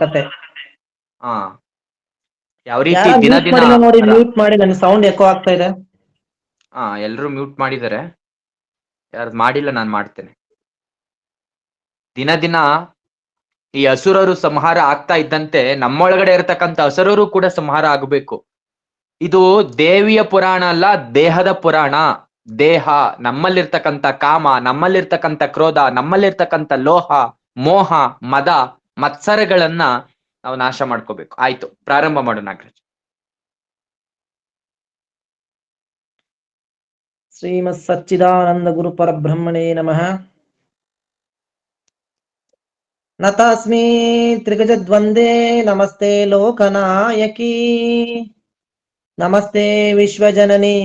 ಕತೆ. ಹಾ, ಯಾವ ರೀತಿ ಯಾರ ದಿನ ಮ್ಯೂಟ್ ದಿನ ಮಾಡಿಲ್ಲ ನೋಡಿ, ಮ್ಯೂಟ್ ಮಾಡಿ, ನನಗೆ ಸೌಂಡ್ ಎಕೋ ಆಗ್ತಾ ಇದೆ. ಎಲ್ರು ಮ್ಯೂಟ್ ಮಾಡಿದ್ದಾರೆ. ಯಾರು ಮಾಡಿಲ್ಲ, ನಾನು ಮಾಡ್ತೇನೆ. ದಿನ ದಿನ ಈ ಅಸುರರು ಸಂಹಾರ ಆಗ್ತಾ ಇದ್ದಂತೆ ನಮ್ಮೊಳಗಡೆ ಇರತಕ್ಕಂತ ಅಸುರರು ಕೂಡ ಸಂಹಾರ ಆಗಬೇಕು. ಇದು ದೇವಿಯ ಪುರಾಣ ಅಲ್ಲ, ದೇಹದ ಪುರಾಣ. ದೇಹ, ನಮ್ಮಲ್ಲಿರ್ತಕ್ಕಂಥ ಕಾಮ, ನಮ್ಮಲ್ಲಿರ್ತಕ್ಕಂಥ ಕ್ರೋಧ, ನಮ್ಮಲ್ಲಿರ್ತಕ್ಕಂಥ ಲೋಹ, ಮೋಹ, ಮದ, ಮತ್ಸರಗಳನ್ನ ನಾವು ನಾಶ ಮಾಡ್ಕೋಬೇಕು. ಆಯ್ತು, ಪ್ರಾರಂಭ ಮಾಡೋಣ ನಾಗರಾಜ್. ಶ್ರೀಮತ್ ಸಚ್ಚಿದಾನಂದ ಗುರು ಪರಬ್ರಹ್ಮಣೇ ನಮಃ. ನತಾಸ್ಮಿ ತ್ರಿಗಜದ್ವಂದೇ ನಮಸ್ತೆ ಲೋಕನಾಯಕಿ, ನಮಸ್ತೆ ವಿಶ್ವಜನನಿ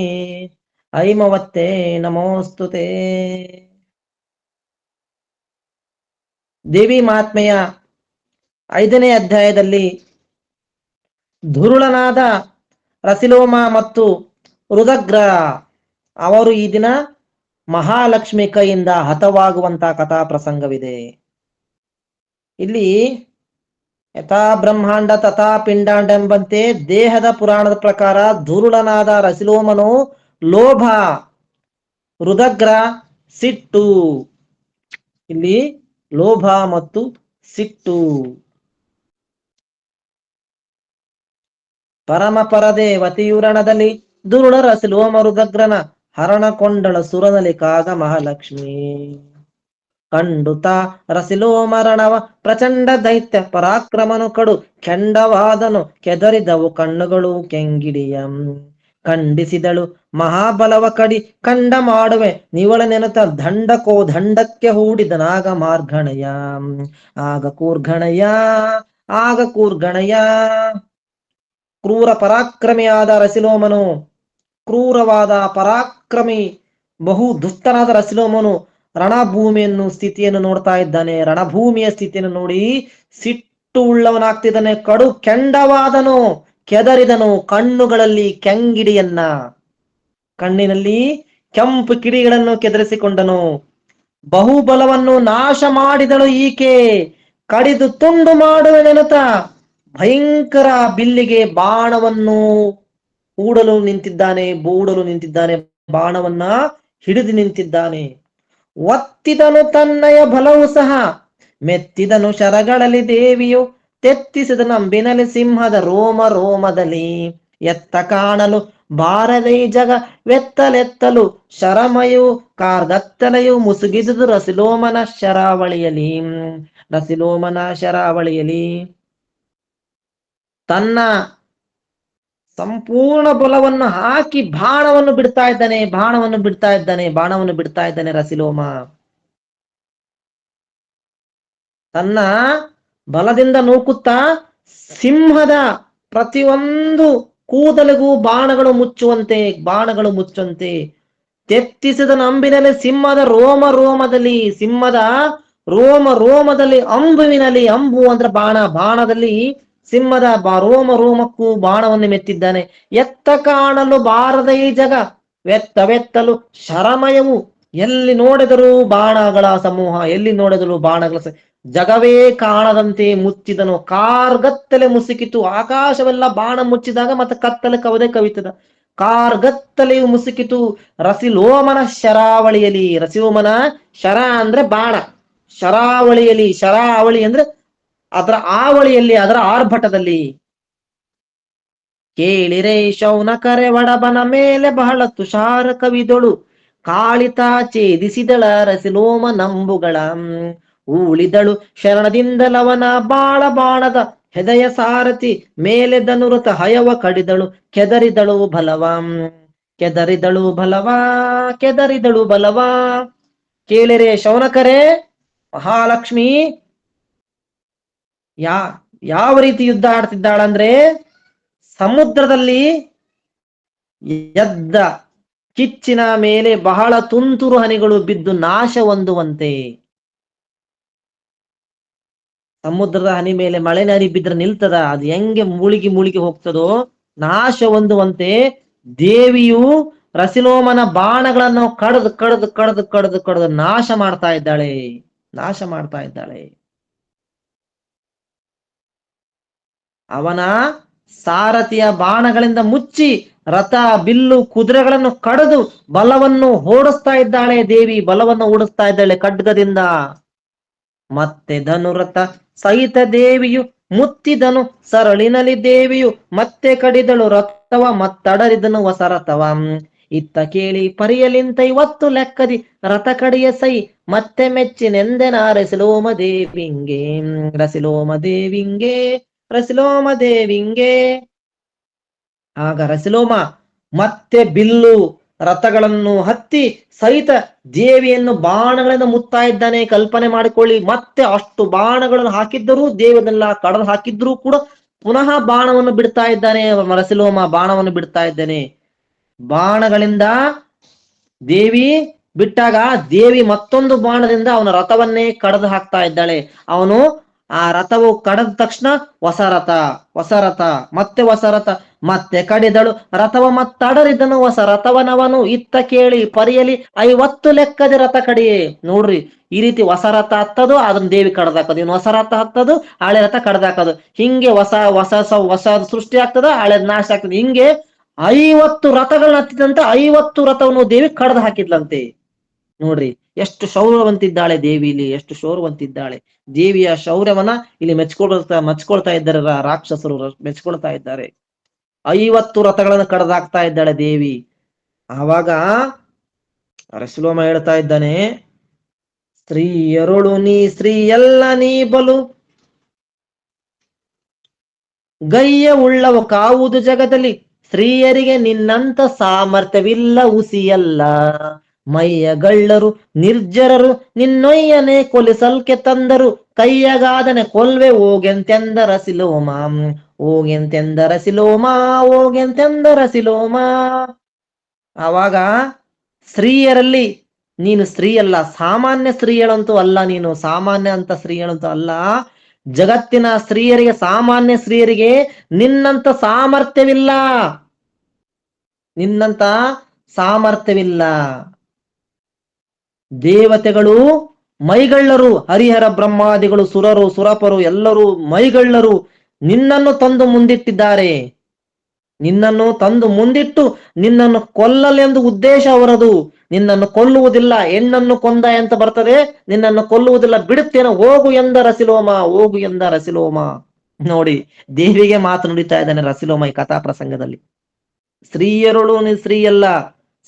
ಐಮವತ್ತೇ ನಮೋಸ್ತುತೇ. ದೇವಿ ಮಹಾತ್ಮೆಯ 5ನೇ ಅಧ್ಯಾಯದಲ್ಲಿ ಧುರುಳನಾದ ರಸಿಲೋಮ ಮತ್ತು ರುದಗ್ರ ಅವರು ಈ ದಿನ ಮಹಾಲಕ್ಷ್ಮಿ ಕೈಯಿಂದ ಹತವಾಗುವಂತಹ ಕಥಾ ಪ್ರಸಂಗವಿದೆ. ಇಲ್ಲಿ ಯಥಾ ಬ್ರಹ್ಮಾಂಡ ತಥಾ ಪಿಂಡಾಂಡ ಎಂಬಂತೆ ದೇಹದ ಪುರಾಣದ ಪ್ರಕಾರ ಧುರುಳನಾದ ರಸಿಲೋಮನು ಲೋಭ, ರುದಗ್ರ ಸಿಟ್ಟು. ಇಲ್ಲಿ ಲೋಭ ಮತ್ತು ಸಿಟ್ಟು. ಪರಮ ಪರದೇವತಿಯುರಣದಲ್ಲಿ ದುರುಳ ರಸಿಲೋಮ ರುದಗ್ರನ ಹರಣಕೊಂಡಳ ಸುರನಲಿ ಕಾಗ ಮಹಾಲಕ್ಷ್ಮಿ. ಕಂಡುತ ರಸಿಲೋಮರಣವ ಪ್ರಚಂಡ ದೈತ್ಯ ಪರಾಕ್ರಮನು ಕಡು ಕೆಂಡವಾದನು ಕೆದರಿದವು ಕಣ್ಣುಗಳು ಕೆಂಗಿಡಿಯಂ. ಖಂಡಿಸಿದಳು ಮಹಾಬಲವ ಕಡಿ ಕಂಡ ಮಾಡುವೆ ನಿವಳ ನೆನತ ದಂಡಕೋ ದಂಡಕ್ಕೆ ಹೂಡಿದನಾಗ ಮಾರ್ಗಣಯ. ಆಗ ಕೂರ್ಗಣಯ ಕ್ರೂರ ಪರಾಕ್ರಮಿಯಾದ ರಸಿಲೋಮನು, ಕ್ರೂರವಾದ ಪರಾಕ್ರಮಿ ಬಹು ದುಷ್ಟನಾದ ರಸಿಲೋಮನು ರಣಭೂಮಿಯನ್ನು ಸ್ಥಿತಿಯನ್ನು ನೋಡ್ತಾ ಇದ್ದಾನೆ. ರಣಭೂಮಿಯ ಸ್ಥಿತಿಯನ್ನು ನೋಡಿ ಸಿಟ್ಟು ಉಳ್ಳವನಾಗ್ತಿದ್ದಾನೆ. ಕಡು ಕೆಂಡವಾದನು, ಕೆದರಿದನು ಕಣ್ಣುಗಳಲ್ಲಿ ಕೆಂಗಿಡಿಯನ್ನ. ಕಣ್ಣಿನಲ್ಲಿ ಕೆಂಪು ಕಿಡಿಗಳನ್ನು ಕೆದರಿಸಿಕೊಂಡನು. ಬಹುಬಲವನ್ನು ನಾಶ ಮಾಡಿದಳು ಈಕೆ. ಕಡಿದು ತುಂಡು ಮಾಡುವ ನೆನತ ಭಯಂಕರ ಬಿಲ್ಲಿಗೆ ಬಾಣವನ್ನು ಹೂಡಲು ನಿಂತಿದ್ದಾನೆ, ಬಾಣವನ್ನ ಹಿಡಿದು ನಿಂತಿದ್ದಾನೆ. ಒತ್ತಿದನು ತನ್ನಯ ಬಲವು ಸಹ, ಮೆತ್ತಿದನು ಶರಗಳಲ್ಲಿ ದೇವಿಯು, ತೆತ್ತಿಸಿದ ನಂಬಿನಲಿ ಸಿಂಹದ ರೋಮ ರೋಮದಲ್ಲಿ. ಎತ್ತ ಕಾಣಲು ಬಾರದೈ ಜಗ ವೆತ್ತಲೆತ್ತಲು ಶರಮಯು ಕಾರ್ಗತ್ತಲೆಯು ಮುಸುಗಿದುದು ರಸಿಲೋಮನ ಶರಾವಳಿಯಲಿ. ತನ್ನ ಸಂಪೂರ್ಣ ಬಲವನ್ನು ಹಾಕಿ ಬಾಣವನ್ನು ಬಿಡ್ತಾ ಇದ್ದಾನೆ ರಸಿಲೋಮ. ತನ್ನ ಬಲದಿಂದ ನೂಕುತ್ತಾ ಸಿಂಹದ ಪ್ರತಿಯೊಂದು ಕೂದಲಿಗೂ ಬಾಣಗಳು ಮುಚ್ಚುವಂತೆ ತೆತ್ತಿಸಿದ ನಂಬಿನಲ್ಲಿ ಸಿಂಹದ ರೋಮದಲ್ಲಿ ಅಂಬುವಿನಲ್ಲಿ, ಅಂಬು ಅಂದ್ರೆ ಬಾಣದಲ್ಲಿ ಸಿಂಹದ ರೋಮಕ್ಕೂ ಬಾಣವನ್ನು ಮೆತ್ತಿದ್ದಾನೆ. ಎತ್ತ ಕಾಣಲು ಬಾರದ ಈ ಜಗ ವೆತ್ತಲು ಶರಮಯವು, ಎಲ್ಲಿ ನೋಡಿದರೂ ಬಾಣಗಳ ಸಮೂಹ, ಜಗವೇ ಕಾಣದಂತೆ ಮುಚ್ಚಿದನು. ಕಾರ್ಗತ್ತಲೆ ಮುಸುಕಿತು, ಆಕಾಶವೆಲ್ಲ ಬಾಣ ಮುಚ್ಚಿದಾಗ ಮತ್ತೆ ಕತ್ತಲೆ ಕವದೆ ಕವಿತದ. ಕಾರ್ಗತ್ತಲೆಯು ಮುಸುಕಿತು ರಸಿಲೋಮನ ಶರಾವಳಿಯಲ್ಲಿ. ರಸಿಲೋಮನ ಶರ ಅಂದ್ರೆ ಬಾಣ, ಶರಾವಳಿ ಅಂದ್ರೆ ಅದರ ಆವಳಿಯಲ್ಲಿ, ಅದರ ಆರ್ಭಟದಲ್ಲಿ. ಕೇಳಿರೆ ಶೌನಕರೆ ಒಡಬನ ಮೇಲೆ ಬಹಳ ತುಷಾರ ಕವಿದೊಳು, ಕಾಳಿತ ಛೇದಿಸಿದಳ ರಸಿಲೋಮ ನಂಬುಗಳ. ಉಳಿದಳು ಶರಣದಿಂದಲವನ ಬಾಣದ ಹೆದೆಯ ಸಾರಥಿ ಮೇಲೆ ಧನುರುತ ಹಯವ ಕಡಿದಳು, ಕೆದರಿದಳು ಬಲವಾ. ಕೇಳಿರೆ ಶೌನಕರೇ, ಮಹಾಲಕ್ಷ್ಮಿ ಯಾವ ರೀತಿ ಯುದ್ಧ ಆಡ್ತಿದ್ದಾಳಂದ್ರೆ, ಸಮುದ್ರದಲ್ಲಿ ಎದ್ದ ಕಿಚ್ಚಿನ ಮೇಲೆ ಬಹಳ ತುಂತುರು ಹನಿಗಳು ಬಿದ್ದು ನಾಶ ಹೊಂದುವಂತೆ. ಸಮುದ್ರದ ಹನಿ ಮೇಲೆ ಮಳೆ ಹನಿ ಬಿದ್ರೆ ನಿಲ್ತದ? ಅದು ಹೆಂಗೆ ಮುಳುಗಿ ಹೋಗ್ತದೋ, ನಾಶ ಹೊಂದುವಂತೆ ದೇವಿಯು ರಸಿಲೋಮನ ಬಾಣಗಳನ್ನು ಕಡಿದು ನಾಶ ಮಾಡ್ತಾ ಇದ್ದಾಳೆ. ಅವನ ಸಾರಥಿಯ ಬಾಣಗಳಿಂದ ಮುಚ್ಚಿ ರಥ ಬಿಲ್ಲು ಕುದುರೆಗಳನ್ನು ಕಡಿದು ಬಲವನ್ನು ಓಡಿಸ್ತಾ ಇದ್ದಾಳೆ ದೇವಿ, ಬಲವನ್ನು ಓಡಿಸ್ತಾ ಇದ್ದಾಳೆ ಖಡ್ಗದಿಂದ. ಮತ್ತೆ ಧನುರಥ ಸಹಿತ ದೇವಿಯು ಮುತ್ತಿದನು ಸರಳಿನಲ್ಲಿ ದೇವಿಯು ಮತ್ತೆ ಕಡಿದಳು ರಥವ ಮತ್ತಡರಿದನು ಹೊಸ ರಥವ. ಇತ್ತ ಕೇಳಿ ಪರಿಯಲಿಂತ ಇವತ್ತು ಲೆಕ್ಕದಿ ರಥ ಕಡಿಯ ಸೈ ಮತ್ತೆ ಮೆಚ್ಚಿನೆಂದೆನ ರಸಿಲೋಮ ದೇವಿಂಗೆ, ರಸಿಲೋಮ ದೇವಿಂಗೆ, ರಸಿಲೋಮ ದೇವಿಂಗೆ. ಆಗ ರಸಿಲೋಮ ಮತ್ತೆ ಬಿಲ್ಲು ರಥಗಳನ್ನು ಹತ್ತಿ ಸಹಿತ ದೇವಿಯನ್ನು ಬಾಣಗಳಿಂದ ಮುತ್ತಾ ಇದ್ದಾನೆ. ಕಲ್ಪನೆ ಮಾಡಿಕೊಳ್ಳಿ, ಮತ್ತೆ ಅಷ್ಟು ಬಾಣಗಳನ್ನು ಹಾಕಿದ್ದರೂ ದೇವನೆಲ್ಲ ಕಡಲು ಹಾಕಿದ್ರೂ ಕೂಡ ಪುನಃ ಬಾಣವನ್ನು ಬಿಡ್ತಾ ಇದ್ದಾನೆ. ರಸಿಲೋಮ ಬಾಣವನ್ನು ಬಿಡ್ತಾ ಇದ್ದಾನೆ. ಬಾಣಗಳಿಂದ ದೇವಿ ಬಿಟ್ಟಾಗ ದೇವಿ ಮತ್ತೊಂದು ಬಾಣದಿಂದ ಅವನ ರಥವನ್ನೇ ಕಡಿದು ಹಾಕ್ತಾ ಇದ್ದಾಳೆ. ಅವನು ಆ ರಥವು ಕಡದ ತಕ್ಷಣ ಹೊಸ ರಥ, ಹೊಸ ರಥ, ಮತ್ತೆ ಹೊಸ ರಥ, ಮತ್ತೆ ಕಡಿದಳು ರಥವ ಮತ್ತಡರಿದನು ಹೊಸ ರಥವನವನು. ಇತ್ತ ಕೇಳಿ ಪರಿಯಲಿ 50 ಲೆಕ್ಕದ ರಥ ಕಡಿಯೇ. ನೋಡ್ರಿ, ಈ ರೀತಿ ಹೊಸ ರಥ ಹತ್ತದು, ಅದನ್ನ ದೇವಿ ಕಡ್ದಾಕದು, ಇನ್ನು ಹೊಸ ರಥ ಹತ್ತದು, ಹಳೆ ರಥ ಕಡ್ದಾಕದು, ಹಿಂಗೆ ಹೊಸ ಹೊಸ ಹೊಸ ಸೃಷ್ಟಿ ಆಗ್ತದ, ಹಳೆದ್ ನಾಶ ಆಗ್ತದೆ. ಹಿಂಗೆ 50 ರಥಗಳನ್ನ ಹತ್ತಿದಂತೆ 50 ರಥವನ್ನು ದೇವಿ ಕಡ್ದು ಹಾಕಿದ್ಲಂತೆ. ನೋಡ್ರಿ ಎಷ್ಟು ಶೌರ್ಯವಂತಿದ್ದಾಳೆ ದೇವಿ, ಇಲ್ಲಿ ಎಷ್ಟು ಶೌರ್ಯವಂತಿದ್ದಾಳೆ. ದೇವಿಯ ಶೌರ್ಯವನ್ನ ಇಲ್ಲಿ ಮೆಚ್ಕೊಳ್ತಾ ಇದ್ದಾರೆ ರಾಕ್ಷಸರು, ಮೆಚ್ಕೊಳ್ತಾ ಇದ್ದಾರೆ. 50 ರಥಗಳನ್ನು ಕಡ್ದಾಕ್ತಾ ಇದ್ದಾಳೆ ದೇವಿ. ಆವಾಗ ರಸಿಲೋಮ ಹೇಳ್ತಾ ಇದ್ದಾನೆ, ಸ್ತ್ರೀಯರುಳು ನೀ ಸ್ತ್ರೀ ಎಲ್ಲ ನೀ ಬಲು ಗಯ್ಯ ಉಳ್ಳವ ಕಾವುದು ಜಗದಲ್ಲಿ, ಸ್ತ್ರೀಯರಿಗೆ ನಿನ್ನಂತ ಸಾಮರ್ಥ್ಯವಿಲ್ಲ ಹುಸಿಯಲ್ಲ. ಮೈಯ ಗಳ್ಳರು ನಿರ್ಜರರು ನಿನ್ನೊಯ್ಯನೆ ಕೊಲಿಸಲ್ಕೆ ತಂದರು, ಕೈಯಗಾದನೆ ಕೊಲ್ವೆ ಹೋಗೆಂತೆಂದ ರಸಿಲೋಮ, ಹೋಗೆಂತೆಂದ ರಸಿಲೋಮ, ಹೋಗೆಂತೆಂದ ರಸಿಲೋಮ. ಆವಾಗ ಸ್ತ್ರೀಯರಲ್ಲಿ ನೀನು ಸ್ತ್ರೀ ಅಲ್ಲ, ಸಾಮಾನ್ಯ ಸ್ತ್ರೀಯಳಂತೂ ಅಲ್ಲ, ನೀನು ಸಾಮಾನ್ಯ ಅಂತ ಸ್ತ್ರೀಯಳಂತೂ ಅಲ್ಲ. ಜಗತ್ತಿನ ಸ್ತ್ರೀಯರಿಗೆ, ಸಾಮಾನ್ಯ ಸ್ತ್ರೀಯರಿಗೆ ನಿನ್ನಂತ ಸಾಮರ್ಥ್ಯವಿಲ್ಲ, ನಿನ್ನಂತ ಸಾಮರ್ಥ್ಯವಿಲ್ಲ. ದೇವತೆಗಳು ಮೈಗಳ್ಳರು, ಹರಿಹರ ಬ್ರಹ್ಮಾದಿಗಳು, ಸುರರು ಸುರಪರು ಎಲ್ಲರೂ ಮೈಗಳ್ಳರು. ನಿನ್ನನ್ನು ತಂದು ಮುಂದಿಟ್ಟಿದ್ದಾರೆ, ನಿನ್ನನ್ನು ತಂದು ಮುಂದಿಟ್ಟು ನಿನ್ನನ್ನು ಕೊಲ್ಲಲೆಂದು ಉದ್ದೇಶ ಅವರದು. ನಿನ್ನನ್ನು ಕೊಲ್ಲುವುದಿಲ್ಲ, ಹೆಣ್ಣನ್ನು ಕೊಂದ ಅಂತ ಬರ್ತದೆ, ನಿನ್ನನ್ನು ಕೊಲ್ಲುವುದಿಲ್ಲ, ಬಿಡುತ್ತೇನೆ, ಹೋಗು ಎಂದ ರಸಿಲೋಮ, ಹೋಗು ಎಂದ ರಸಿಲೋಮ. ನೋಡಿ, ದೇವಿಗೆ ಮಾತು ನುಡಿತಾ ಇದ್ದಾನೆ ರಸಿಲೋಮ ಈ ಕಥಾ ಪ್ರಸಂಗದಲ್ಲಿ. ಸ್ತ್ರೀಯರುಳು ನೀ ಸ್ತ್ರೀ ಅಲ್ಲ,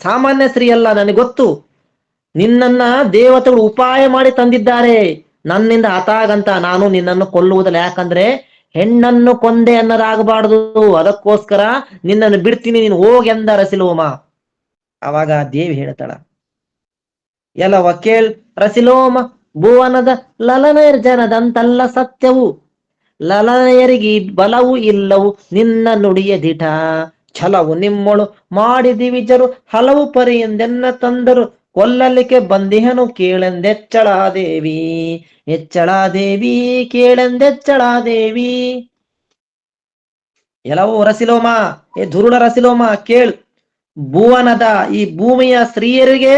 ಸಾಮಾನ್ಯ ಸ್ತ್ರೀ ಅಲ್ಲ, ನನಗೆ ಗೊತ್ತು. ನಿನ್ನನ್ನ ದೇವತೆಗಳು ಉಪಾಯ ಮಾಡಿ ತಂದಿದ್ದಾರೆ, ನನ್ನಿಂದ ಹತಾಗಂತ. ನಾನು ನಿನ್ನನ್ನು ಕೊಲ್ಲುವುದಿಲ್ಲ, ಯಾಕಂದ್ರೆ ಹೆಣ್ಣನ್ನು ಕೊಂದೆ ಅನ್ನೋದಾಗಬಾರ್ದು, ಅದಕ್ಕೋಸ್ಕರ ನಿನ್ನನ್ನು ಬಿಡ್ತೀನಿ, ನೀನು ಹೋಗೆಂದ ರಸಿಲೋಮ. ಅವಾಗ ದೇವಿ ಹೇಳ್ತಾಳ, ಎಲ್ಲವ ಕೇಳ್ ರಸಿಲೋಮ, ಭುವನದ ಲಲನರ್ಜನದಂತಲ್ಲ ಸತ್ಯವು, ಲಲನೆಯರಿಗೆ ಬಲವು ಇಲ್ಲವು ನಿನ್ನ ನುಡಿಯ ದಿಟ. ಛಲವು ನಿಮ್ಮಳು ಮಾಡಿದಿವಿಜರು ಹಲವು ಪರಿ ಎಂದೆನ್ನ ತಂದರು, ಕೊಲ್ಲಲಿಕ್ಕೆ ಬಂದಿಹನು ಕೇಳೆಂದೆಚ್ಚಳಾದೇವಿ, ಎಚ್ಚಳಾದೇವಿ, ಕೇಳೆಂದೆಚ್ಚಳಾದೇವಿ. ಎಲ್ಲವೂ ರಸಿಲೋಮ, ಏ ದುರುಳ ರಸಿಲೋಮ ಕೇಳು, ಭುವನದ ಈ ಭೂಮಿಯ ಸ್ತ್ರೀಯರಿಗೆ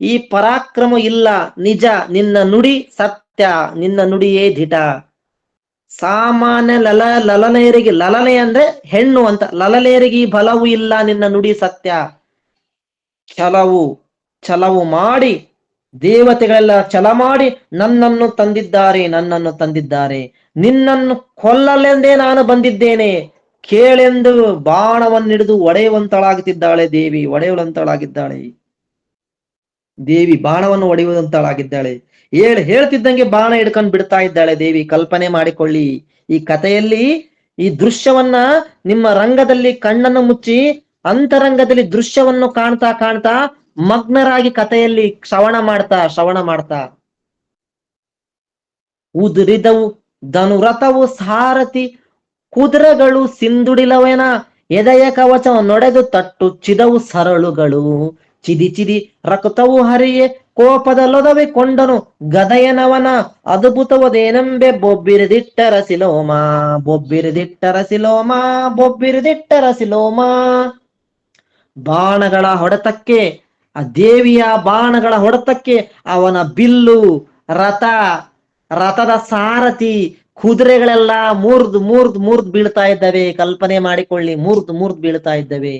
ಈ ಪರಾಕ್ರಮ ಇಲ್ಲ, ನಿಜ, ನಿನ್ನ ನುಡಿ ಸತ್ಯ, ನಿನ್ನ ನುಡಿಯೇ ದಿಟ. ಸಾಮಾನ್ಯ ಲಲನೆಯರಿಗೆ, ಲಲನೆ ಅಂದ್ರೆ ಹೆಣ್ಣು ಅಂತ, ಲಲನೆಯರಿಗೆ ಈ ಬಲವು ಇಲ್ಲ, ನಿನ್ನ ನುಡಿ ಸತ್ಯ. ಛಲವು ಮಾಡಿ ದೇವತೆಗಳೆಲ್ಲ ಛಲ ಮಾಡಿ ನನ್ನನ್ನು ತಂದಿದ್ದಾರೆ, ನಿನ್ನನ್ನು ಕೊಲ್ಲಲೆಂದೇ ನಾನು ಬಂದಿದ್ದೇನೆ, ಕೇಳೆಂದು ಬಾಣವನ್ನಿಡಿದು ಒಡೆಯುವಂತಳಾಗುತ್ತಿದ್ದಾಳೆ ದೇವಿ, ಒಡೆಯುವಂತಳಾಗಿದ್ದಾಳೆ ದೇವಿ, ಬಾಣವನ್ನು ಒಡೆಯುವಂತಳಾಗಿದ್ದಾಳೆ. ಹೇಳ್ತಿದ್ದಂಗೆ ಬಾಣ ಹಿಡ್ಕೊಂಡು ಬಿಡ್ತಾ ಇದ್ದಾಳೆ ದೇವಿ. ಕಲ್ಪನೆ ಮಾಡಿಕೊಳ್ಳಿ, ಈ ಕಥೆಯಲ್ಲಿ ಈ ದೃಶ್ಯವನ್ನ ನಿಮ್ಮ ರಂಗದಲ್ಲಿ ಕಣ್ಣನ್ನು ಮುಚ್ಚಿ ಅಂತರಂಗದಲ್ಲಿ ದೃಶ್ಯವನ್ನು ಕಾಣ್ತಾ ಕಾಣ್ತಾ ಮಗ್ನರಾಗಿ ಕಥೆಯಲ್ಲಿ ಶ್ರವಣ ಮಾಡ್ತಾ ಉದುರಿದವು ಧನುರಥವು ಸಾರಥಿ ಕುದುರೆಗಳು ಸಿಂದುಡಿಲವೇನ, ಎದೆಯ ಕವಚ ನೊಡೆದು ತಟ್ಟುಚ್ಚಿದವು ಸರಳುಗಳು, ಚಿದಿ ರಕ್ತವು ಹರಿಯೆ ಕೋಪದಲ್ಲೊದವೆ ಕೊಂಡನು ಗದಯನವನ, ಅದ್ಭುತವದೇನೆಂಬೆ ಬೊಬ್ಬಿರಿದಿಟ್ಟ ರಸಿಲೋಮ, ಬೊಬ್ಬಿರಿದಿಟ್ಟ ರಸಿಲೋಮ, ಬೊಬ್ಬಿರಿದಿಟ್ಟ ರಸಿಲೋಮ. ಬಾಣಗಳ ಹೊಡೆತಕ್ಕೆ, ಆ ದೇವಿಯ ಬಾಣಗಳ ಹೊಡೆತಕ್ಕೆ ಅವನ ಬಿಲ್ಲು, ರಥದ ಸಾರಥಿ ಕುದುರೆಗಳೆಲ್ಲ ಮೂರ್ದ್ ಬೀಳ್ತಾ ಇದ್ದಾವೆ. ಕಲ್ಪನೆ ಮಾಡಿಕೊಳ್ಳಿ, ಮೂರ್ದ್ ಬೀಳ್ತಾ ಇದ್ದಾವೆ.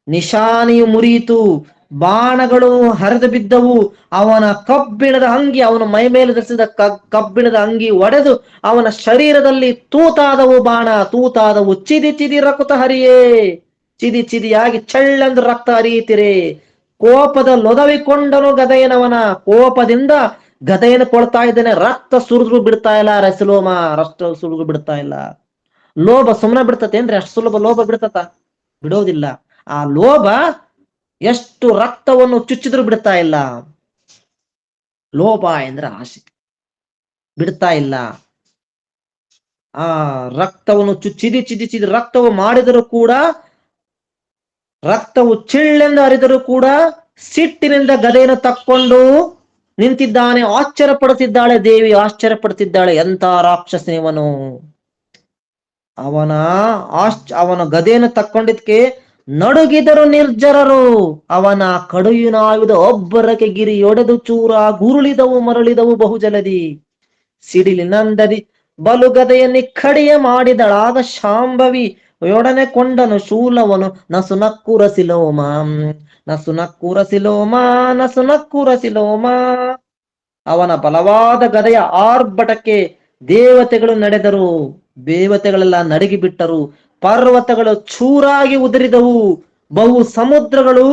ನಿಶಾನೆಯು ಮುರಿಯಿತು, ಬಾಣಗಳು ಹರಿದು ಬಿದ್ದವು. ಅವನ ಕಬ್ಬಿಣದ ಅಂಗಿ, ಅವನ ಮೈ ಮೇಲೆ ಧರಿಸಿದ ಕಬ್ಬಿಣದ ಅಂಗಿ ಒಡೆದು ಅವನ ಶರೀರದಲ್ಲಿ ತೂತಾದವು. ಬಾಣ ತೂತಾದವು. ಚಿದಿ ರಕ್ತ ಹರಿಯೇ, ಚಿದಿಯಾಗಿ ಚಳ್ಳೆಂದು ರಕ್ತ ಹರಿಯುತ್ತಿರೆ. ಕೋಪದ ಲೊದವಿಕೊಂಡನು ಗದೆಯನವನ. ಕೋಪದಿಂದ ಗದೆಯನ್ನು ಕೊಡ್ತಾ ಇದ್ದಾನೆ. ರಕ್ತ ಸುರಿದ್ರು ಬಿಡ್ತಾ ಇಲ್ಲ ರಸಲೋಮ, ರಕ್ತ ಸುರಿದ್ರು ಬಿಡ್ತಾ ಇಲ್ಲ. ಲೋಭ ಸುಮ್ಮನೆ ಬಿಡ್ತತೇನ್ರಿ? ಅಷ್ಟು ಸುಲಭ ಲೋಭ ಬಿಡ್ತತ? ಬಿಡೋದಿಲ್ಲ. ಆ ಲೋಭ ಎಷ್ಟು ರಕ್ತವನ್ನು ಚುಚ್ಚಿದ್ರು ಬಿಡ್ತಾ ಇಲ್ಲ. ಲೋಭ ಎಂದ್ರೆ ಆಸೆ, ಬಿಡ್ತಾ ಇಲ್ಲ. ಆ ರಕ್ತವನ್ನು ಚಿದಿ ರಕ್ತವು ಮಾಡಿದರೂ ಕೂಡ, ರಕ್ತವು ಚಿಳ್ಳೆಂದು ಹರಿದರೂ ಕೂಡ ಸಿಟ್ಟಿನಿಂದ ಗದೆಯನ್ನು ತಕ್ಕೊಂಡು ನಿಂತಿದ್ದಾನೆ. ಆಶ್ಚರ್ಯ ಪಡುತ್ತಿದ್ದಾಳೆ ದೇವಿ, ಆಶ್ಚರ್ಯ ಪಡುತ್ತಿದ್ದಾಳೆ. ಎಂತ ರಾಕ್ಷಸನಿವನು! ಅವನ ಗದೆಯನ್ನು ತಕ್ಕೊಂಡಿದ್ಕೆ ನಡುಗಿದರು ನಿರ್ಜರರು. ಅವನ ಕಡುವಿನಾಯುಧ ಒಬ್ಬರಕ್ಕೆ ಗಿರಿಯೊಡೆದು ಚೂರ ಗುರುಳಿದವು ಮರಳಿದವು ಬಹುಜಲದಿ. ಸಿಡಿಲಿನಂದದಿ ಬಲು ಗದೆಯ ನಿಕ್ಕಡಿಯ ಮಾಡಿದಳಾಗ ಶಾಂಭವಿ. ಯೊಡನೆ ಕೊಂಡನು ಶೂಲವನು ನಸುನಕ್ಕು ರಸಿಲೋಮ. ನಸುನಕ್ಕು ರಸಿಲೋಮ. ಅವನ ಬಲವಾದ ಗದೆಯ ಆರ್ಭಟಕ್ಕೆ ದೇವತೆಗಳು ನಡೆದರು. ದೇವತೆಗಳೆಲ್ಲ ನಡಗಿ ಬಿಟ್ಟರು. ಪರ್ವತಗಳು ಚೂರಾಗಿ ಉದುರಿದವು. ಬಹು ಸಮುದ್ರಗಳು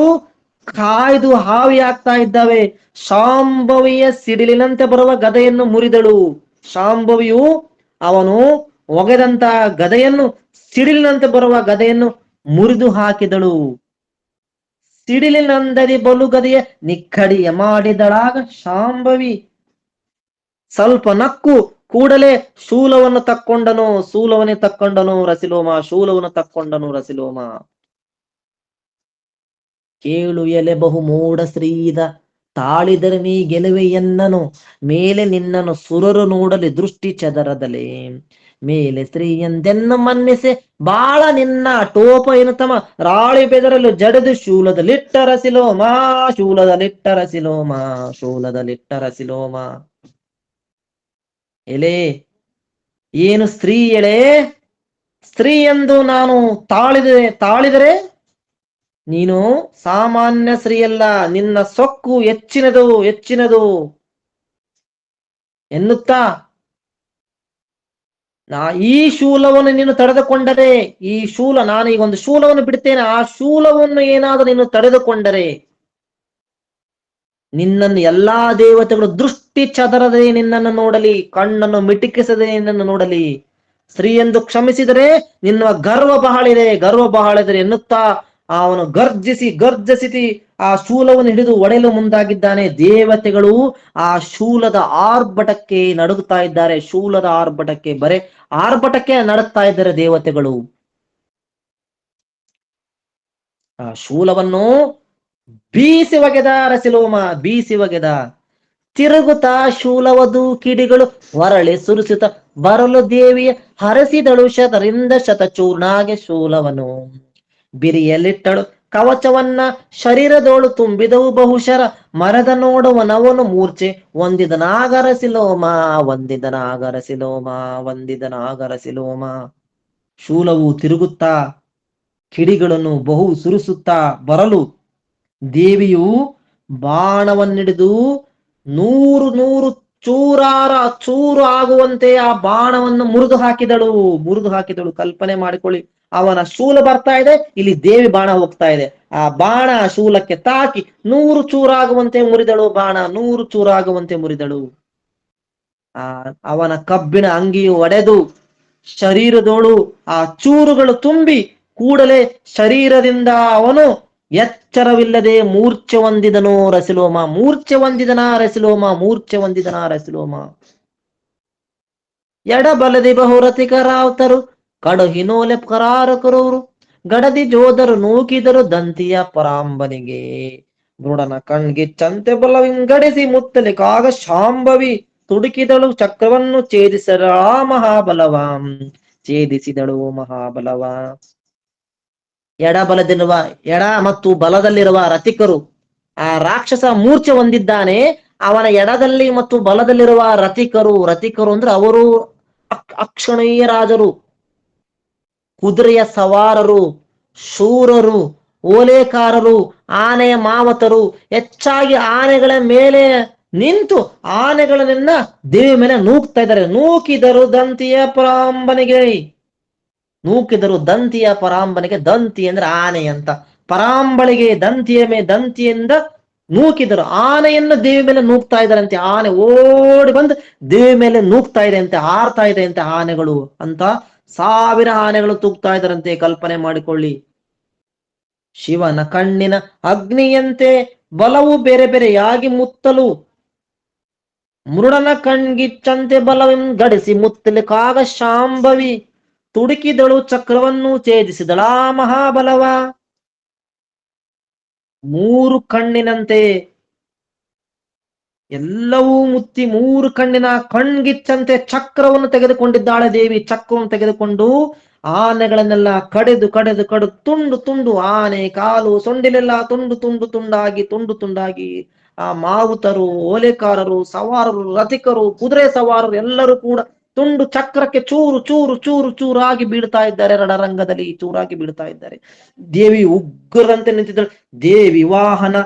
ಕಾಯ್ದು ಹಾವಿಯಾಗ್ತಾ ಇದ್ದಾವೆ. ಶಾಂಭವಿಯ ಸಿಡಿಲಿನಂತೆ ಬರುವ ಗದೆಯನ್ನು ಮುರಿದಳು. ಶಾಂಭವಿಯು ಅವನು ಒಗೆದಂತ ಗದೆಯನ್ನು, ಸಿಡಿಲಿನಂತೆ ಬರುವ ಗದೆಯನ್ನು ಮುರಿದು ಹಾಕಿದಳು. ಸಿಡಿಲಿನಂದದಿ ಬಲು ಗದೆಯ ನಿಕ್ಕಡಿಯ ಮಾಡಿದಳಾಗ ಶಾಂಭವಿ. ಸ್ವಲ್ಪ ನಕ್ಕು ಕೂಡಲೇ ಶೂಲವನ್ನು ತಕ್ಕೊಂಡನು ರಸಿಲೋಮ. ಶೂಲವನ್ನು ತಕ್ಕೊಂಡನು ರಸಿಲೋಮ. ಕೇಳು ಎಲೆ ಬಹು ಮೂಢ ಶ್ರೀದ, ತಾಳಿದರೆ ನೀ ಗೆಲುವೆ ಎನ್ನನು. ಮೇಲೆ ನಿನ್ನನು ಸುರರು ನೋಡಲಿ ದೃಷ್ಟಿ ಚದರದಲೆ. ಮೇಲೆ ಸ್ತ್ರೀ ಎಂದೆನ್ನು ಮನ್ನಿಸೆ ಬಾಳ ನಿನ್ನ ಟೋಪ ಎನ್ನುತ್ತಮ. ರಾಳಿ ಬೆದರಲು ಜಡೆದು ಶೂಲದಲ್ಲಿಟ್ಟರಸಿಲೋಮ. ಎಲೆ ಏನು ಸ್ತ್ರೀ ಎಳೆ? ಸ್ತ್ರೀ ಎಂದು ನಾನು ತಾಳಿದರೆ ನೀನು ಸಾಮಾನ್ಯ ಸ್ತ್ರೀಯಲ್ಲ. ನಿನ್ನ ಸೊಕ್ಕು ಹೆಚ್ಚಿನದು ಎನ್ನುತ್ತಾ, ಈ ಶೂಲವನ್ನು ನೀನು ತಡೆದುಕೊಂಡರೆ, ನಾನೀಗ ಒಂದು ಶೂಲವನ್ನು ಬಿಡ್ತೇನೆ, ಆ ಶೂಲವನ್ನು ಏನಾದರೂ ನೀನು ತಡೆದುಕೊಂಡರೆ ನಿನ್ನನ್ನು ಎಲ್ಲಾ ದೇವತೆಗಳು ದೃಷ್ಟಿ ಚದರದೆ ನಿನ್ನನ್ನು ನೋಡಲಿ, ಕಣ್ಣನ್ನು ಮಿಟಿಕಿಸದೆ ನಿನ್ನನ್ನು ನೋಡಲಿ. ಸ್ತ್ರೀ ಎಂದು ಕ್ಷಮಿಸಿದರೆ ನಿನ್ನ ಗರ್ವ ಬಹಳಿದೆ ಎನ್ನುತ್ತಾ ಅವನು ಗರ್ಜಿಸಿ ಆ ಶೂಲವನ್ನು ಹಿಡಿದು ಒಡೆಯಲು ಮುಂದಾಗಿದ್ದಾನೆ. ದೇವತೆಗಳು ಆ ಶೂಲದ ಆರ್ಭಟಕ್ಕೆ ನಡುಗುತ್ತಾ ಇದ್ದಾರೆ. ಬರೇ ಆರ್ಭಟಕ್ಕೆ ನಡುತ್ತಾ ಇದ್ದಾರೆ ದೇವತೆಗಳು. ಆ ಶೂಲವನ್ನು ಬೀಸಿ ಒಗೆದ ರಸಿಲೋಮ, ತಿರುಗುತ್ತಾ ಶೂಲವದು ಕಿಡಿಗಳು ಹೊರಳಿ ಸುರಿಸುತ್ತ ಬರಲು ದೇವಿಯ ಹರಸಿದಳು. ಶತರಿಂದ ಶತಚೂರ್ಣಾಗೆ ಶೂಲವನು ಬಿರಿಯಲ್ಲಿಟ್ಟಳು. ಕವಚವನ್ನ ಶರೀರದೋಳು ತುಂಬಿದವು ಬಹುಶರ. ಮರದ ನೋಡುವನವನು ಮೂರ್ಛೆ ವಂದಿದನಾಗರಸಿಲೋಮ. ಶೂಲವು ತಿರುಗುತ್ತಾ ಕಿಡಿಗಳನ್ನು ಬಹು ಸುರಿಸುತ್ತಾ ಬರಲು ದೇವಿಯು ಬಾಣವನ್ನಿಡಿದು ನೂರು ಚೂರು ಆಗುವಂತೆ ಆ ಬಾಣವನ್ನು ಮುರಿದು ಹಾಕಿದಳು. ಕಲ್ಪನೆ ಮಾಡಿಕೊಳ್ಳಿ, ಅವನ ಶೂಲ ಬರ್ತಾ ಇದೆ, ಇಲ್ಲಿ ದೇವಿ ಬಾಣ ಹೋಗ್ತಾ ಇದೆ. ಆ ಬಾಣ ಶೂಲಕ್ಕೆ ತಾಕಿ 100 ಚೂರಾಗುವಂತೆ ಮುರಿದಳು. ಅವನ ಕಬ್ಬಿಣ ಅಂಗಿಯು ಒಡೆದು ಶರೀರದೋಳು ಆ ಚೂರುಗಳು ತುಂಬಿ ಕೂಡಲೇ ಶರೀರದಿಂದ ಅವನು ಎಚ್ಚರವಿಲ್ಲದೆ ಮೂರ್ಛೆ ಹೊಂದಿದನು ರಸಿಲೋಮ. ಎಡಬಲದಿ ಬಹುರತಿಕರಾವತರು ಕಡುಹಿನೋಲೆ ಕರಾರಕರವರು. ಗಡದಿ ಜೋದರು ನೂಕಿದರು ದಂತಿಯ ಪರಾಂಬನಿಗೆ. ಮೃಡನ ಕಣ್ಗಿಚ್ಚಂತೆ ಬಲ ವಿಂಗಡಿಸಿ ಮುತ್ತಲಿಕಾಗ ಶಾಂಭವಿ ತುಡುಕಿದಳು. ಚಕ್ರವನ್ನು ಛೇದಿಸಿದಳು ಮಹಾಬಲವ. ಎಡ ಮತ್ತು ಬಲದಲ್ಲಿರುವ ರಥಿಕರು, ಆ ರಾಕ್ಷಸ ಮೂರ್ಛೆ ಹೊಂದಿದ್ದಾನೆ. ಅವನ ಎಡದಲ್ಲಿ ಮತ್ತು ಬಲದಲ್ಲಿರುವ ರಥಿಕರು ಅಂದ್ರೆ ಅಕ್ಷಣೀಯ ರಾಜರು, ಕುದುರೆಯ ಸವಾರರು, ಶೂರರು, ಓಲೆಕಾರರು, ಆನೆಯ ಮಾವತರು ಹೆಚ್ಚಾಗಿ ಆನೆಗಳ ಮೇಲೆ ನಿಂತು ಆನೆಗಳನ್ನ ದೇವಿ ಮೇಲೆ ನೂಕ್ತಾ ಇದ್ದಾರೆ. ನೂಕಿದರು ದಂತಿಯ ಪರಾಂಬನೆಗೆ, ನೂಕಿದರು ದಂತಿಯ ಪರಾಂಬನೆಗೆ. ದಂತಿ ಅಂದ್ರೆ ಆನೆ ಅಂತ, ಪರಾಂಬಳಿಗೆ ದಂತಿಯಿಂದ ನೂಕಿದರು. ಆನೆಯನ್ನು ದೇವಿ ಮೇಲೆ ನೂಕ್ತಾ ಇದ್ದಾರಂತೆ. ಆನೆ ಓಡಿ ಬಂದು ದೇವಿ ಮೇಲೆ ನೂಕ್ತಾ ಇದೆ ಅಂತೆ, ಹಾರ್ತಾ ಇದೆ ಅಂತೆ ಆನೆಗಳು ಅಂತ. 1000 ಆನೆಗಳು ತೂಗ್ತಾ ಇದ್ದಾರಂತೆ. ಕಲ್ಪನೆ ಮಾಡಿಕೊಳ್ಳಿ. ಶಿವನ ಕಣ್ಣಿನ ಅಗ್ನಿಯಂತೆ ಬಲವು ಬೇರೆ ಬೇರೆಯಾಗಿ ಮುತ್ತಲು, ಮೃಡನ ಕಣ್ಗಿಚ್ಚಂತೆ ಬಲವಿಂ ಗಡಿಸಿ ಮುತ್ತಲು ಕಾಗ ಶಾಂಭವಿ ತುಡುಕಿದಳು ಚಕ್ರವನ್ನು ಛೇದಿಸಿದಳಾ ಮಹಾಬಲವ. 3 ಕಣ್ಣಿನಂತೆ ಎಲ್ಲವೂ ಮುತ್ತಿ 3 ಕಣ್ಣಿನ ಕಣ್ಗಿಚ್ಚಂತೆ ಚಕ್ರವನ್ನು ತೆಗೆದುಕೊಂಡಿದ್ದಾಳೆ ದೇವಿ. ಚಕ್ರವನ್ನು ತೆಗೆದುಕೊಂಡು ಆನೆಗಳನ್ನೆಲ್ಲ ಕಡೆದು ತುಂಡು ತುಂಡು, ಆನೆ ಕಾಲು ಸೊಂಡಿಲೆಲ್ಲ ತುಂಡು ತುಂಡಾಗಿ ಆ ಮಾವುತರು, ಓಲೆಕಾರರು, ಸವಾರರು, ರಥಿಕರು, ಕುದುರೆ ಸವಾರರು ಎಲ್ಲರೂ ಕೂಡ ತುಂಡು ಚಕ್ರಕ್ಕೆ ಚೂರಾಗಿ ಬೀಳ್ತಾ ಇದ್ದಾರೆ. ರಣರಂಗದಲ್ಲಿ ಚೂರಾಗಿ ಬೀಳ್ತಾ ಇದ್ದಾರೆ. ದೇವಿ ಉಗ್ರರಂತೆ ನಿಂತಿದ್ದಾಳೆ. ದೇವಿ ವಾಹನ,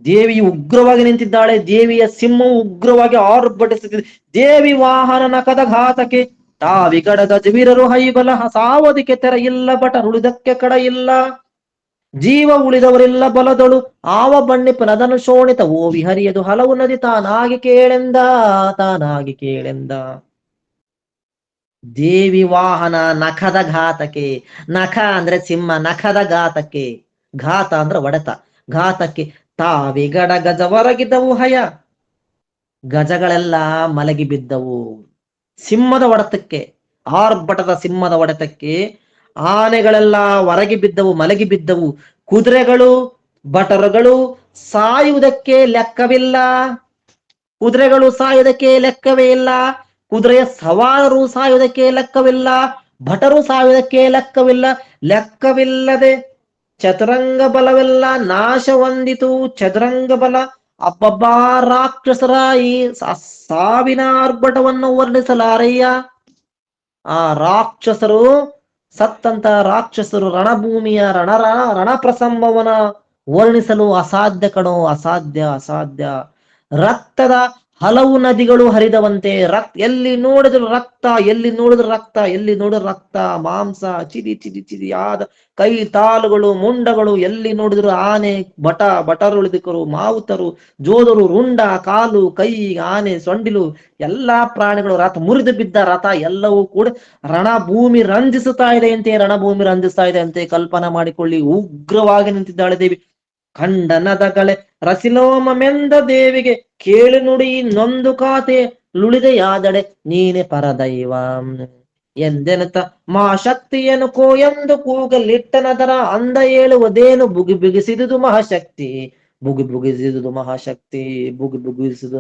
ದೇವಿ ಉಗ್ರವಾಗಿ ನಿಂತಿದ್ದಾಳೆ. ದೇವಿಯ ಸಿಂಹವು ಉಗ್ರವಾಗಿ ಆರ್ಭಟಿಸುತ್ತಿದೆ. ದೇವಿ ವಾಹನ ನಖದ ಘಾತಕ್ಕೆ ತಾವಿಗಡದ ಜವೀರರು ಹೈಬಲ ಸಾವಧಿಕೆ ತೆರ ಇಲ್ಲ, ಬಟರುಳಿದಕ್ಕೆ ಕಡ ಇಲ್ಲ, ಜೀವ ಉಳಿದವರಿಲ್ಲ ಬಲದೊಳು ಆವ ಬಣ್ಣಿಪನದನು ಶೋಣಿತ ಓವಿ ಹರಿಯದು ಹಲವು ನದಿ ತಾನಾಗಿ ಕೇಳೆಂದ. ದೇವಿ ವಾಹನ ನಖದ ಘಾತಕ್ಕೆ, ನಖ ಅಂದ್ರೆ ಸಿಂಹ, ನಖದ ಘಾತಕ್ಕೆ, ಘಾತ ಅಂದ್ರೆ ಒಡೆತ, ಘಾತಕ್ಕೆ ತಾವಿಗಡ ಗಜ ಹೊರಗಿದ್ದವು ಹಯ, ಗಜಗಳೆಲ್ಲ ಮಲಗಿ ಬಿದ್ದವು. ಸಿಂಹದ ಹೊಡೆತಕ್ಕೆ, ಆರ್ಭಟದ ಸಿಂಹದ ಹೊಡೆತಕ್ಕೆ ಆನೆಗಳೆಲ್ಲ ಹೊರಗೆ ಬಿದ್ದವು, ಮಲಗಿ ಬಿದ್ದವು. ಕುದುರೆಗಳು, ಭಟರುಗಳು ಸಾಯುವುದಕ್ಕೆ ಲೆಕ್ಕವಿಲ್ಲ, ಕುದುರೆಗಳು ಸಾಯುವುದಕ್ಕೆ ಲೆಕ್ಕವೇ ಇಲ್ಲ. ಕುದುರೆಯ ಸವಾರರು ಸಾಯುವುದಕ್ಕೆ ಲೆಕ್ಕವಿಲ್ಲ, ಭಟರು ಸಾಯುವುದಕ್ಕೆ ಲೆಕ್ಕವಿಲ್ಲ. ಲೆಕ್ಕವಿಲ್ಲದೆ ಚತುರಂಗ ಬಲವೆಲ್ಲ ನಾಶ ಹೊಂದಿತು. ಚದುರಂಗ ಬಲ ಅಬ್ಬಬ್ಬಾ, ರಾಕ್ಷಸರ ಈ ಸಾವಿನ ಆರ್ಭಟವನ್ನು ವರ್ಣಿಸಲಾರಯ್ಯ. ಆ ರಾಕ್ಷಸರು, ಸತ್ತಂತ ರಾಕ್ಷಸರು, ರಣಭೂಮಿಯ ರಣಪ್ರಸಂಭವನ ವರ್ಣಿಸಲು ಅಸಾಧ್ಯ ಕಣೋ, ಅಸಾಧ್ಯ. ರಕ್ತದ ಹಲವು ನದಿಗಳು ಹರಿದವಂತೆ. ಎಲ್ಲಿ ನೋಡಿದ್ರು ರಕ್ತ, ಮಾಂಸ ಚಿದಿಯಾದ ಕೈ ತಾಲುಗಳು, ಮುಂಡಗಳು, ಎಲ್ಲಿ ನೋಡಿದ್ರು ಆನೆ, ಭಟರುಳಿದಿಕರು, ಮಾವುತರು, ಜೋದರು, ರುಂಡ, ಕಾಲು, ಕೈ, ಆನೆ, ಸೊಂಡಿಲು, ಎಲ್ಲಾ ಪ್ರಾಣಿಗಳು, ರಥ ಮುರಿದು ಬಿದ್ದ ರಥ ಎಲ್ಲವೂ ಕೂಡ ರಣಭೂಮಿ ರಂಜಿಸುತ್ತಾ ಇದೆ ಅಂತೆ. ಕಲ್ಪನಾ ಮಾಡಿಕೊಳ್ಳಿ. ಉಗ್ರವಾಗಿ ನಿಂತಿದ್ದಾಳೆ ದೇವಿ. ಖಂಡನದಗಳೆ ರಸಿಲೋಮ ಮೆಂದ ದೇವಿಗೆ ಕೇಳು ನುಡಿ ನೊಂದು ಕಾತೆ ಲುಳಿದೆಯಾದಡೆ ನೀನೆ ಪರದೈವ ಎಂದೆನತ ಮಾ ಶಕ್ತಿಯನ್ನು ಎಂದು ಕೂಗಲಿಟ್ಟನದರ ಅಂದ ಹೇಳುವುದೇನು ಬುಗಿಸಿದುದು ಮಹಾಶಕ್ತಿ, ಬುಗಿಸಿದುದು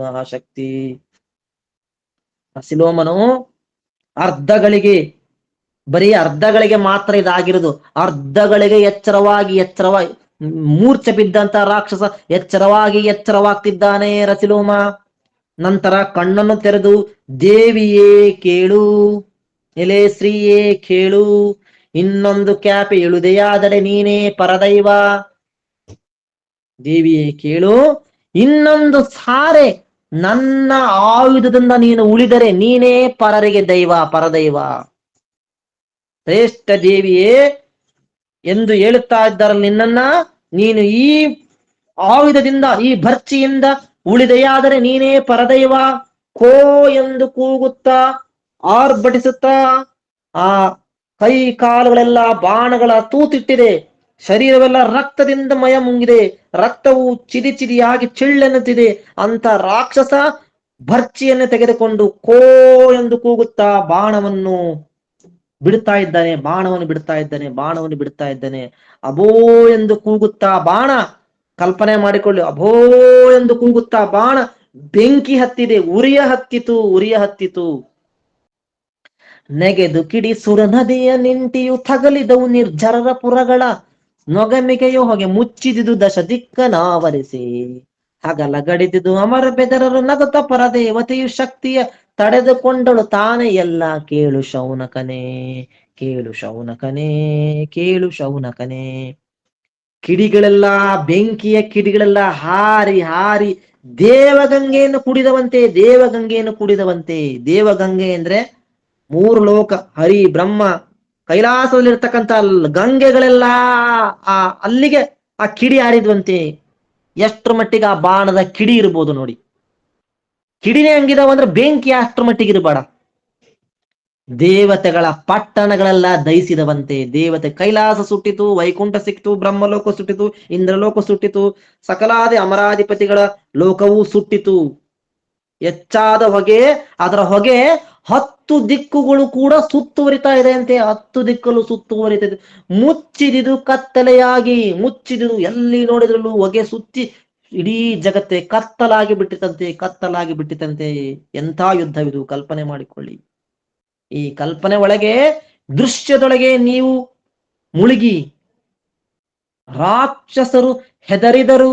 ಮಹಾಶಕ್ತಿ. ರಸಿಲೋಮನು ಬರೀ ಅರ್ಧಗಳಿಗೆ ಮಾತ್ರ ಇದಾಗಿರುದು. ಅರ್ಧಗಳಿಗೆ ಎಚ್ಚರವಾಗಿ ಮೂರ್ಛೆ ಬಿದ್ದಂತ ರಾಕ್ಷಸ ಎಚ್ಚರವಾಗ್ತಿದ್ದಾನೆ ರಸಿಲೋಮ. ನಂತರ ಕಣ್ಣನ್ನು ತೆರೆದು ದೇವಿಯೇ ಕೇಳು, ಎಲೆ ಶ್ರೀಯೇ ಕೇಳು, ಇನ್ನೊಂದು ಕ್ಯಾಪೆ ಇಳುದೆಯಾದರೆ ನೀನೇ ಪರದೈವ. ದೇವಿಯೇ ಕೇಳು, ಇನ್ನೊಂದು ಸಾರೆ ನನ್ನ ಆಯುಧದಿಂದ ನೀನು ಉಳಿದರೆ ನೀನೇ ಪರರಿಗೆ ಪರದೈವ. ಶ್ರೇಷ್ಠ ದೇವಿಯೇ ಎಂದು ಹೇಳುತ್ತಾ ಇದ್ದಾರೆ ನಿನ್ನನ್ನ. ನೀನು ಈ ಆಯುಧದಿಂದ, ಈ ಭರ್ಚಿಯಿಂದ ಉಳಿದೆಯಾದರೆ ನೀನೇ ಪರದೈವ. ಕೋ ಎಂದು ಕೂಗುತ್ತಾ ಆರ್ಭಟಿಸುತ್ತಾ ಆ ಕೈ ಕಾಲುಗಳೆಲ್ಲ ಬಾಣಗಳ ತೂತಿಟ್ಟಿದೆ. ಶರೀರವೆಲ್ಲ ರಕ್ತದಿಂದ ಮಯ ಮುಂಗಿದೆ. ರಕ್ತವು ಚಿದಿಯಾಗಿ ಚಿಳ್ಳೆನ್ನುತ್ತಿದೆ. ಅಂತ ರಾಕ್ಷಸ ಭರ್ಚಿಯನ್ನು ತೆಗೆದುಕೊಂಡು ಕೋ ಎಂದು ಕೂಗುತ್ತಾ ಬಾಣವನ್ನು ಬಿಡ್ತಾ ಇದ್ದಾನೆ. ಅಬೋ ಎಂದು ಕೂಗುತ್ತಾ ಬಾಣ, ಕಲ್ಪನೆ ಮಾಡಿಕೊಳ್ಳಿ, ಅಭೋ ಎಂದು ಕೂಗುತ್ತಾ ಬಾಣ ಬೆಂಕಿ ಹತ್ತಿದೆ, ಉರಿಯ ಹತ್ತಿತು. ನೆಗೆದು ಕಿಡಿ ಸುರ ನದಿಯ ನಿಂಟಿಯು ತಗಲಿದವು ನಿರ್ಜರರ ಪುರಗಳ ನೊಗಮಿಗೆಯು ಹೊಗೆ ಮುಚ್ಚಿದುದು ದಶ ದಿಕ್ಕನಾವರಿಸಿ ಹಗಲ ಗಡಿದುದು ಅಮರ ಬೆದರರು ನಗತ ಪರದೇವತೆಯು ಶಕ್ತಿಯ ತಡೆದುಕೊಂಡಳು ತಾನೇ ಎಲ್ಲ. ಕೇಳು ಶೌನಕನೇ, ಕೇಳು ಶೌನಕನೇ, ಕೇಳು ಶೌನಕನೇ. ಕಿಡಿಗಳೆಲ್ಲ, ಬೆಂಕಿಯ ಕಿಡಿಗಳೆಲ್ಲ ಹಾರಿ ಹಾರಿ ದೇವಗಂಗೆಯನ್ನು ಕುಡಿದವಂತೆ, ದೇವಗಂಗೆಯನ್ನು ಕುಡಿದವಂತೆ. ದೇವಗಂಗೆ ಅಂದ್ರೆ 3 ಲೋಕ, ಹರಿ ಬ್ರಹ್ಮ ಕೈಲಾಸದಲ್ಲಿರ್ತಕ್ಕಂಥ ಗಂಗೆಗಳೆಲ್ಲ ಆ ಅಲ್ಲಿಗೆ ಆ ಕಿಡಿ ಹಾರಿದ್ವಂತೆ. ಎಷ್ಟ್ರ ಮಟ್ಟಿಗೆ ಆ ಬಾಣದ ಕಿಡಿ ಇರ್ಬೋದು ನೋಡಿ. ಕಿಡಿನೇ ಹಂಗಿದಾವಂದ್ರೆ ಬೆಂಕಿ ಅಷ್ಟ್ರ ಮಟ್ಟಿಗೆ ಇರಬೇಡ. ದೇವತೆಗಳ ಪಟ್ಟಣಗಳೆಲ್ಲ ದಹಿಸಿದವಂತೆ. ದೇವತೆ ಕೈಲಾಸ ಸುಟ್ಟಿತು, ವೈಕುಂಠ ಸಿಕ್ತು, ಬ್ರಹ್ಮಲೋಕ ಸುಟ್ಟಿತು, ಇಂದ್ರಲೋಕ ಸುಟ್ಟಿತು, ಸಕಲಾದಿ ಅಮರಾಧಿಪತಿಗಳ ಲೋಕವೂ ಸುಟ್ಟಿತು. ಹೆಚ್ಚಾದ ಹೊಗೆ, ಅದರ ಹೊಗೆ 10 ದಿಕ್ಕುಗಳು ಕೂಡ ಸುತ್ತುವರಿತಾ ಇದೆ ಅಂತೆ. 10 ದಿಕ್ಕಲು ಸುತ್ತುವರಿತಿದೆ. ಮುಚ್ಚಿದಿದು ಕತ್ತಲೆಯಾಗಿ, ಮುಚ್ಚಿದಿದು ಎಲ್ಲಿ ನೋಡಿದ್ರಲ್ಲೂ ಹೊಗೆ ಸುತ್ತಿ ಇಡೀ ಜಗತ್ತೇ ಕತ್ತಲಾಗಿ ಬಿಟ್ಟಿತಂತೆ, ಕತ್ತಲಾಗಿ ಬಿಟ್ಟಿತಂತೆ. ಎಂಥ ಯುದ್ಧವಿದು ಕಲ್ಪನೆ ಮಾಡಿಕೊಳ್ಳಿ. ಈ ಕಲ್ಪನೆ ಒಳಗೆ, ದೃಶ್ಯದೊಳಗೆ ನೀವು ಮುಳುಗಿ ರಾಕ್ಷಸರು ಹೆದರಿದರು.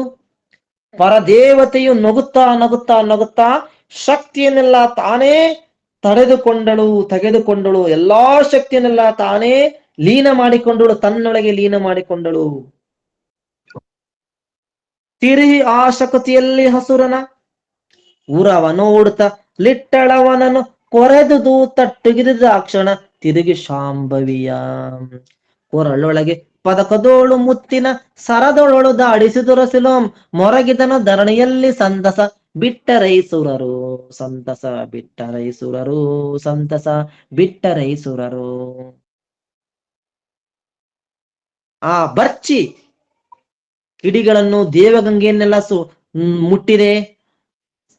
ಪರದೇವತೆಯು ನಗುತ್ತಾ ನಗುತ್ತಾ ನಗುತ್ತಾ ಶಕ್ತಿಯನ್ನೆಲ್ಲ ತಾನೇ ತೆಗೆದುಕೊಂಡಳು. ಎಲ್ಲಾ ಶಕ್ತಿಯನ್ನೆಲ್ಲ ತಾನೇ ಲೀನ ಮಾಡಿಕೊಂಡಳು, ತನ್ನೊಳಗೆ ಲೀನ ಮಾಡಿಕೊಂಡಳು. ತಿರುಗಿ ಆ ಶಕ್ತಿಯಲ್ಲಿ ಹಸುರನ ಉರವ ನೋಡುತ್ತ ಲಿಟ್ಟಳವನನ್ನು ಕೊರೆದುದು ತಟ್ಟುಗಿದ ಕ್ಷಣ ತಿರುಗಿ ಶಾಂಭವಿಯ ಕೊರಳೊಳಗೆ ಪದಕದೋಳು ಮುತ್ತಿನ ಸರದೊಳಳು ದಾಡಿಸಿದುರಸಿಲೋಂ ಮೊರಗಿದನು ಧರಣಿಯಲ್ಲಿ ಸಂತಸ ಬಿಟ್ಟರೈಸುರರು, ಸಂತಸ ಬಿಟ್ಟರೈಸುರರು, ಸಂತಸ ಬಿಟ್ಟರೈಸುರರು. ಆ ಬರ್ಚಿ ಕಿಡಿಗಳನ್ನು, ದೇವಗಂಗೆಯನ್ನೆಲ್ಲ ಮುಟ್ಟಿದೆ.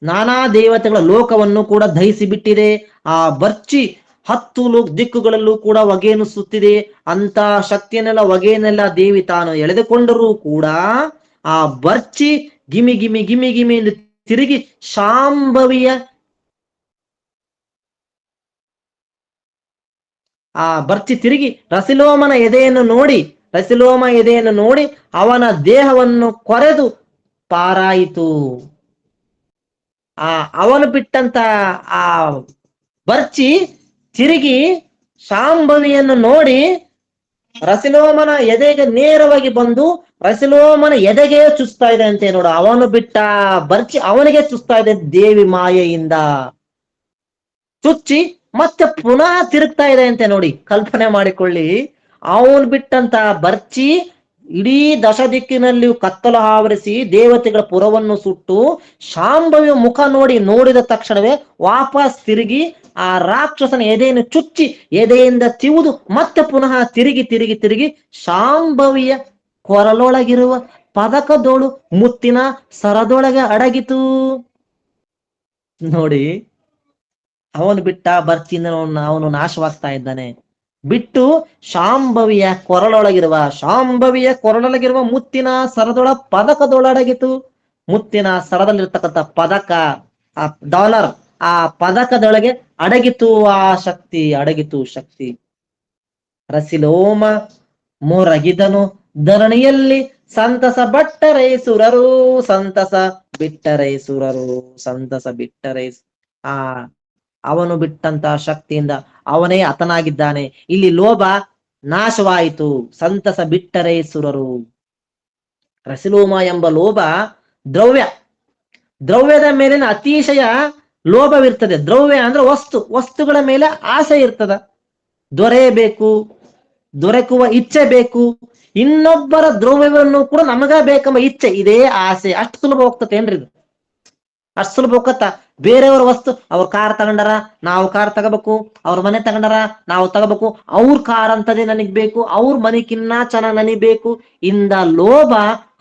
ನಾನಾ ದೇವತೆಗಳ ಲೋಕವನ್ನು ಕೂಡ ದಹಿಸಿ ಬಿಟ್ಟಿದೆ. ಆ ಬರ್ಚಿ 10 ದಿಕ್ಕುಗಳಲ್ಲೂ ಕೂಡ ಹೊಗೆಯನ್ನು ಸುತ್ತಿದೆ. ಅಂತ ಶಕ್ತಿಯನ್ನೆಲ್ಲ, ಹೊಗೆಯನ್ನೆಲ್ಲ ದೇವಿ ತಾನು ಎಳೆದುಕೊಂಡರೂ ಕೂಡ ಆ ಬರ್ಚಿ ಗಿಮಿ ಗಿಮಿ ಗಿಮಿ ಗಿಮಿ ಎಂದು ತಿರುಗಿ ಶಾಂಭವಿಯ ಆ ಬರ್ಚಿ ತಿರುಗಿ ರಸಿಲೋಮನ ಎದೆಯನ್ನು ನೋಡಿ ಅವನ ದೇಹವನ್ನು ಕೊರೆದು ಪಾರಾಯಿತು. ಅವನು ಬಿಟ್ಟಂತ ಆ ಬರ್ಚಿ ತಿರುಗಿ ಶಾಂಭವಿಯನ್ನು ನೋಡಿ ರಸಿಲೋಮನ ಎದೆಗೆ ನೇರವಾಗಿ ಬಂದು ರಸಿಲೋಮನ ಎದೆಗೆ ಚುಸ್ತಾ ಇದೆ ಅಂತೆ ನೋಡು. ಅವನು ಬಿಟ್ಟ ಬರ್ಚಿ ಅವನಿಗೆ ಚುಸ್ತಾ ಇದೆ ದೇವಿ ಮಾಯೆಯಿಂದ. ಚುಚ್ಚಿ ಮತ್ತೆ ಪುನಃ ತಿರುಗ್ತಾ ಇದೆ ಅಂತೆ ನೋಡಿ. ಕಲ್ಪನೆ ಮಾಡಿಕೊಳ್ಳಿ. ಅವನು ಬಿಟ್ಟಂತ ಬರ್ಚಿ ಇಡೀ 10 ದಿಕ್ಕಿನಲ್ಲಿಯೂ ಕತ್ತಲು ಆವರಿಸಿ ದೇವತೆಗಳ ಪುರವನ್ನು ಸುಟ್ಟು ಶಾಂಭವಿಯ ಮುಖ ನೋಡಿದ ತಕ್ಷಣವೇ ವಾಪಸ್ ತಿರುಗಿ ಆ ರಾಕ್ಷಸನ ಎದೆಯನ್ನು ಚುಚ್ಚಿ ಎದೆಯಿಂದ ತಿವಿದು ಮತ್ತೆ ಪುನಃ ತಿರುಗಿ ಶಾಂಭವಿಯ ಕೊರಲೊಳಗಿರುವ ಪದಕದೋಳು ಮುತ್ತಿನ ಸರದೊಳಗೆ ಅಡಗಿತು ನೋಡಿ. ಅವನು ಬಿಟ್ಟ ಬರ್ಚಿಯಿಂದ ಅವನು ನಾಶವಾಗ್ತಾ ಇದ್ದಾನೆ. ಬಿಟ್ಟು ಶಾಂಭವಿಯ ಕೊರಳೊಳಗಿರುವ ಮುತ್ತಿನ ಸರದೊಳ ಪದಕದೊಳಡಗಿತು. ಮುತ್ತಿನ ಸರದಲ್ಲಿರ್ತಕ್ಕಂಥ ಪದಕ, ಆ ಡಾಲರ್, ಆ ಪದಕದೊಳಗೆ ಅಡಗಿತು ಶಕ್ತಿ. ರಸಿಲೋಮ ಮೊರಗಿದನು ಧರಣಿಯಲ್ಲಿ ಸಂತಸ ಬಿಟ್ಟರೈಸುರರು, ಸಂತಸ ಬಿಟ್ಟರೈ. ಅವನು ಬಿಟ್ಟಂತ ಶಕ್ತಿಯಿಂದ ಅವನೇ ಹತನಾಗಿದ್ದಾನೆ. ಇಲ್ಲಿ ಲೋಭ ನಾಶವಾಯಿತು. ಸಂತಸ ಬಿಟ್ಟರೈಸುರರು. ರಸಿಲೋಮ ಎಂಬ ಲೋಭ ದ್ರವ್ಯದ ಮೇಲಿನ ಅತಿಶಯ ಲೋಭವಿರ್ತದೆ. ದ್ರವ್ಯ ಅಂದ್ರೆ ವಸ್ತುಗಳ ಮೇಲೆ ಆಸೆ ಇರ್ತದ. ದೊರಕುವ ಇಚ್ಛೆ ಬೇಕು. ಇನ್ನೊಬ್ಬರ ದ್ರವ್ಯವನ್ನು ಕೂಡ ನಮಗ ಬೇಕೆಂಬ ಇಚ್ಛೆ, ಇದೇ ಆಸೆ. ಅಷ್ಟು ಸುಲಭ ಹೋಗ್ತತೆ ಏನ್ರಿ ಇದು? ಅಷ್ಟು ಸುಲಭ ಹೋಗತ್ತ? ಬೇರೆಯವ್ರ ವಸ್ತು, ಅವ್ರ ಕಾರ್ ತಗೊಂಡಾರ, ನಾವು ಕಾರ್ ತಗೋಬೇಕು. ಅವ್ರ ಮನೆ ತಗೊಂಡಾರ, ನಾವು ತಗೋಬೇಕು. ಅವ್ರ ಕಾರ್ ಅಂತದೇ ನನಗ್ ಬೇಕು, ಅವ್ರ ಮನೆಕಿನ್ನ ಚೆನ್ನಾಗ್ ನನಗ್ ಬೇಕು. ಇಂದ ಲೋಭ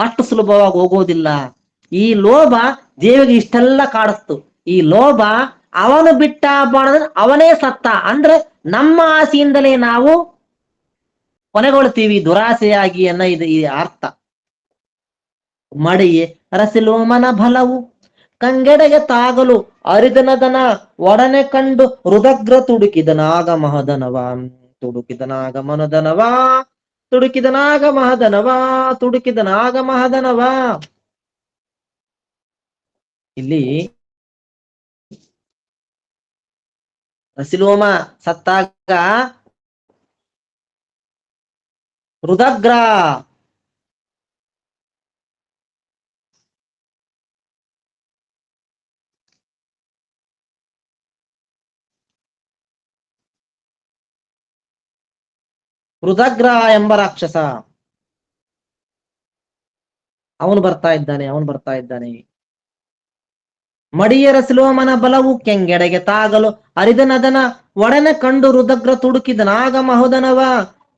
ಅಷ್ಟು ಸುಲಭವಾಗಿ ಹೋಗೋದಿಲ್ಲ. ಈ ಲೋಭ ದೇವಿಗೆ ಇಷ್ಟೆಲ್ಲ ಕಾಡಿಸ್ತು. ಈ ಲೋಭ ಅವನು ಬಿಟ್ಟ ಬಾಣದ ಅವನೇ ಸತ್ತ ಅಂದ್ರೆ ನಮ್ಮ ಆಸೆಯಿಂದಲೇ ನಾವು ಕೊನೆಗೊಳ್ತೀವಿ, ದುರಾಸೆಯಾಗಿ ಅನ್ನೋ ಇದು ಈ ಅರ್ಥ. ಮಡಿಯೇ ರಸಿಲೋಮನ ಬಲವು ಕಂಗೆಡೆಗೆ ತಾಗಲು ಅರಿದನದನ ಒಡನೆ ಕಂಡು ಹೃದಗ್ರ ತುಡುಕಿದನಾಗ ಮಹದನವ. ಇಲ್ಲಿ ರಸಿಲೋಮ ಸತ್ತಾಗ ರುದಗ್ರ ರುದಗ್ರ ಎಂಬ ರಾಕ್ಷಸ ಅವನು ಬರ್ತಾ ಇದ್ದಾನೆ. ಮಡಿಯರ ಸಿಲೋಮನ ಬಲವು ಕೆಂಗೆಡೆಗೆ ತಾಗಲು ಅರಿದನದನ ಒಡನೆ ಕಂಡು ರುದಗ್ರ ತುಡುಕಿದನಾಗ ಮಹೋದನವ